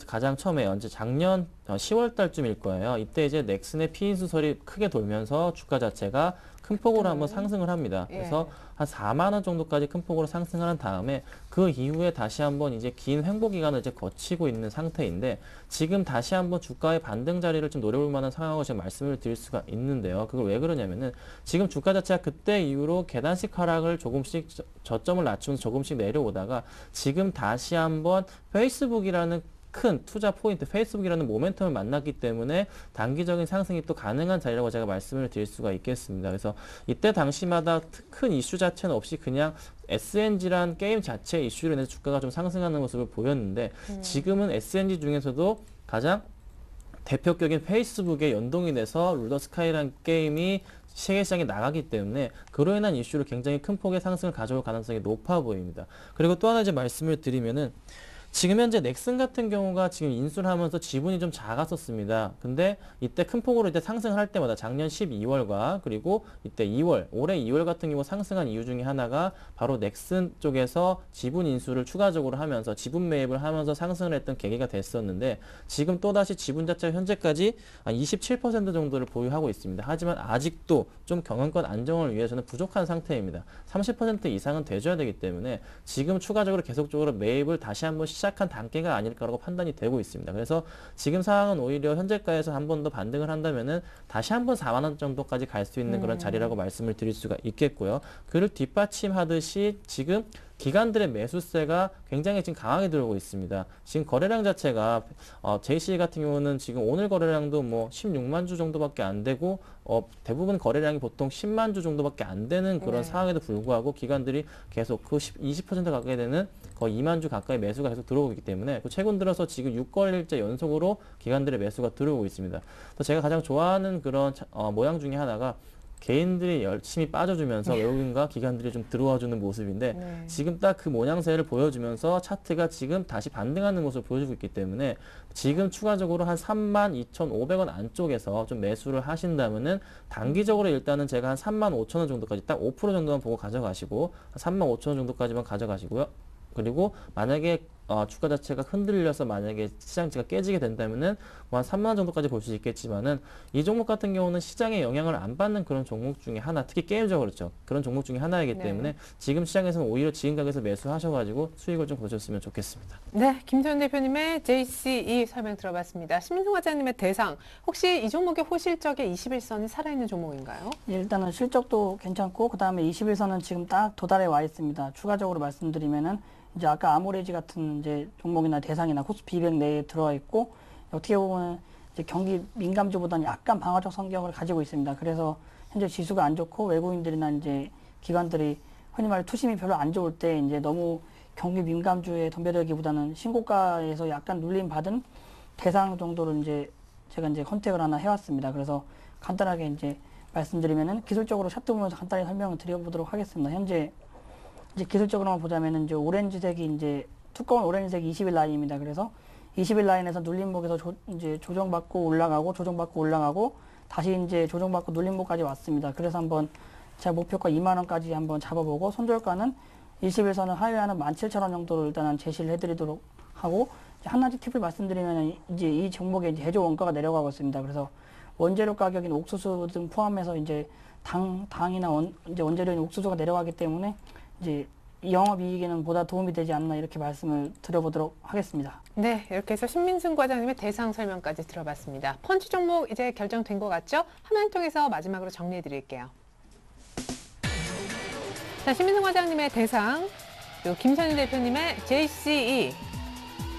가장 처음에 언제 작년 10월 달쯤일 거예요. 이때 이제 넥슨의 피인수설이 크게 돌면서 주가 자체가 큰 폭으로 한번 상승을 합니다. 그래서 한 4만 원 정도까지 큰 폭으로 상승을 한 다음에 그 이후에 다시 한번 이제 긴 횡보 기간을 이제 거치고 있는 상태인데 지금 다시 한번 주가의 반등 자리를 좀 노려볼 만한 상황을 제가 말씀을 드릴 수가 있는데요. 그걸 왜 그러냐면은 지금 주가 자체가 그때 이후로 계단식 하락을 조금씩 저점을 낮추면서 조금씩 내려오다가 지금 다시 한번 페이스북이라는 큰 투자 포인트, 페이스북이라는 모멘텀을 만났기 때문에 단기적인 상승이 또 가능한 자리라고 제가 말씀을 드릴 수가 있겠습니다. 그래서 이때 당시마다 큰 이슈 자체는 없이 그냥 SNG란 게임 자체의 이슈로 인해서 주가가 좀 상승하는 모습을 보였는데 지금은 SNG 중에서도 가장 대표격인 페이스북에 연동이 돼서 룰더 스카이라는 게임이 세계 시장에 나가기 때문에 그로 인한 이슈로 굉장히 큰 폭의 상승을 가져올 가능성이 높아 보입니다. 그리고 또 하나 이제 말씀을 드리면은 지금 현재 넥슨 같은 경우가 지금 인수를 하면서 지분이 좀 작았었습니다. 근데 이때 큰 폭으로 이제 상승을 할 때마다 작년 12월과 그리고 이때 2월, 올해 2월 같은 경우 상승한 이유 중에 하나가 바로 넥슨 쪽에서 지분 인수를 추가적으로 하면서 지분 매입을 하면서 상승을 했던 계기가 됐었는데 지금 또다시 지분 자체가 현재까지 한 27% 정도를 보유하고 있습니다. 하지만 아직도 좀 경영권 안정을 위해서는 부족한 상태입니다. 30% 이상은 돼줘야 되기 때문에 지금 추가적으로 계속적으로 매입을 다시 한번 시작한 단계가 아닐까라고 판단이 되고 있습니다. 그래서 지금 상황은 오히려 현재가에서 한 번 더 반등을 한다면은 다시 한번 4만 원 정도까지 갈 수 있는 그런 자리라고 말씀을 드릴 수가 있겠고요. 그를 뒷받침하듯이 지금 기관들의 매수세가 굉장히 지금 강하게 들어오고 있습니다. 지금 거래량 자체가 JC 같은 경우는 지금 오늘 거래량도 뭐 16만 주 정도밖에 안 되고 대부분 거래량이 보통 10만 주 정도밖에 안 되는 그런 상황에도 불구하고 기관들이 계속 그 20% 가까이 되는 거의 2만 주 가까이 매수가 계속 들어오기 때문에 최근 들어서 지금 6거래일째 연속으로 기관들의 매수가 들어오고 있습니다. 그래서 제가 가장 좋아하는 그런 모양 중에 하나가 개인들이 열심히 빠져주면서 외국인과 기관들이 좀 들어와주는 모습인데 지금 딱 그 모양새를 보여주면서 차트가 지금 다시 반등하는 모습을 보여주고 있기 때문에 지금 추가적으로 한 32,500원 안쪽에서 좀 매수를 하신다면은 단기적으로 일단은 제가 한 35,000원 정도까지 딱 5% 정도만 보고 가져가시고 35,000원 정도까지만 가져가시고요. 그리고 만약에 주가 자체가 흔들려서 만약에 시장지가 깨지게 된다면은 뭐 한 3만 원 정도까지 볼 수 있겠지만은 이 종목 같은 경우는 시장의 영향을 안 받는 그런 종목 중에 하나, 특히 게임적으로 그렇죠. 그런 종목 중에 하나이기 때문에 지금 시장에서는 오히려 지금 가격에서 매수하셔가지고 수익을 좀 보셨으면 좋겠습니다. 네, 김소연 대표님의 JCE 설명 들어봤습니다. 신민승화자님의 대상, 혹시 이 종목의 호실적에 21선이 살아있는 종목인가요? 일단은 실적도 괜찮고 그 다음에 21선은 지금 딱 도달해 와 있습니다. 추가적으로 말씀드리면은 이제 아까 아모레지 같은 이제 종목이나 대상이나 코스피 200 내에 들어와 있고 어떻게 보면 이제 경기 민감주보다는 약간 방어적 성격을 가지고 있습니다. 그래서 현재 지수가 안 좋고 외국인들이나 이제 기관들이 흔히 말해 투심이 별로 안 좋을 때 이제 너무 경기 민감주에 덤벼들기보다는 신고가에서 약간 눌림 받은 대상 정도로 이제 제가 이제 컨택을 하나 해왔습니다. 그래서 간단하게 이제 말씀드리면은 기술적으로 차트 보면서 간단히 설명을 드려보도록 하겠습니다. 현재 이제 기술적으로만 보자면은 이제 오렌지색이 이제 두꺼운 오렌지색 20일 라인입니다. 그래서 20일 라인에서 눌림목에서 이제 조정받고 올라가고 다시 이제 조정받고 눌림목까지 왔습니다. 그래서 한번 제가 목표가 2만 원까지 한번 잡아보고 손절가는 21선을 하회하는 17,000원 정도로 일단은 제시를 해드리도록 하고 한 가지 팁을 말씀드리면 이제 이 종목에 이제 해조 원가가 내려가고 있습니다. 그래서 원재료 가격인 옥수수 등 포함해서 이제 당이나 이제 원재료인 옥수수가 내려가기 때문에 이제 영업이익에는 보다 도움이 되지 않나 이렇게 말씀을 드려보도록 하겠습니다. 네, 이렇게 해서 신민승 과장님의 대상 설명까지 들어봤습니다. 펀치 종목 이제 결정된 것 같죠? 화면 통해서 마지막으로 정리해 드릴게요. 자, 신민승 과장님의 대상, 그리고 김선희 대표님의 JCE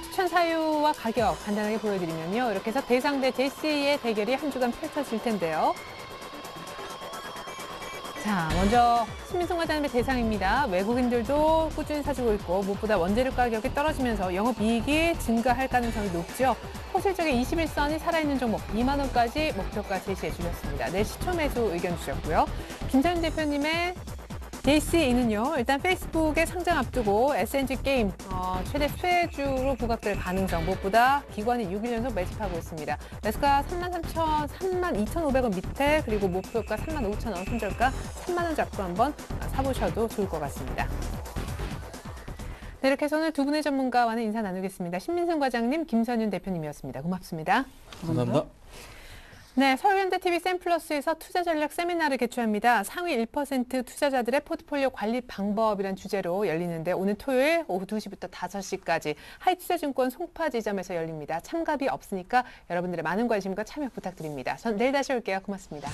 추천 사유와 가격 간단하게 보여드리면요. 이렇게 해서 대상 대 JCE의 대결이 한 주간 펼쳐질 텐데요. 자, 먼저 신민승 과장님의 대상입니다. 외국인들도 꾸준히 사주고 있고 무엇보다 원재료 가격이 떨어지면서 영업이익이 증가할 가능성이 높죠. 호실적인 21선이 살아있는 종목 2만 원까지 목표가 제시해 주셨습니다. 내일 시초 매수 의견 주셨고요. 김찬윤 대표님의 JCE는요. 일단 페이스북에 상장 앞두고 SNG 게임 최대 수혜주로 부각될 가능성 무엇보다 기관이 6일 연속 매집하고 있습니다. 매수가 32,500원 밑에 그리고 목표가 35,000원, 손절가 3만 원 잡고 한번 사보셔도 좋을 것 같습니다. 네, 이렇게 해서 오늘 두 분의 전문가와는 인사 나누겠습니다. 신민승 과장님, 김선윤 대표님이었습니다. 고맙습니다. 감사합니다. 네, 서울현대TV 샘플러스에서 투자 전략 세미나를 개최합니다. 상위 1% 투자자들의 포트폴리오 관리 방법이란 주제로 열리는데 오늘 토요일 오후 2시부터 5시까지 하이투자증권 송파 지점에서 열립니다. 참가비 없으니까 여러분들의 많은 관심과 참여 부탁드립니다. 전 내일 다시 올게요. 고맙습니다.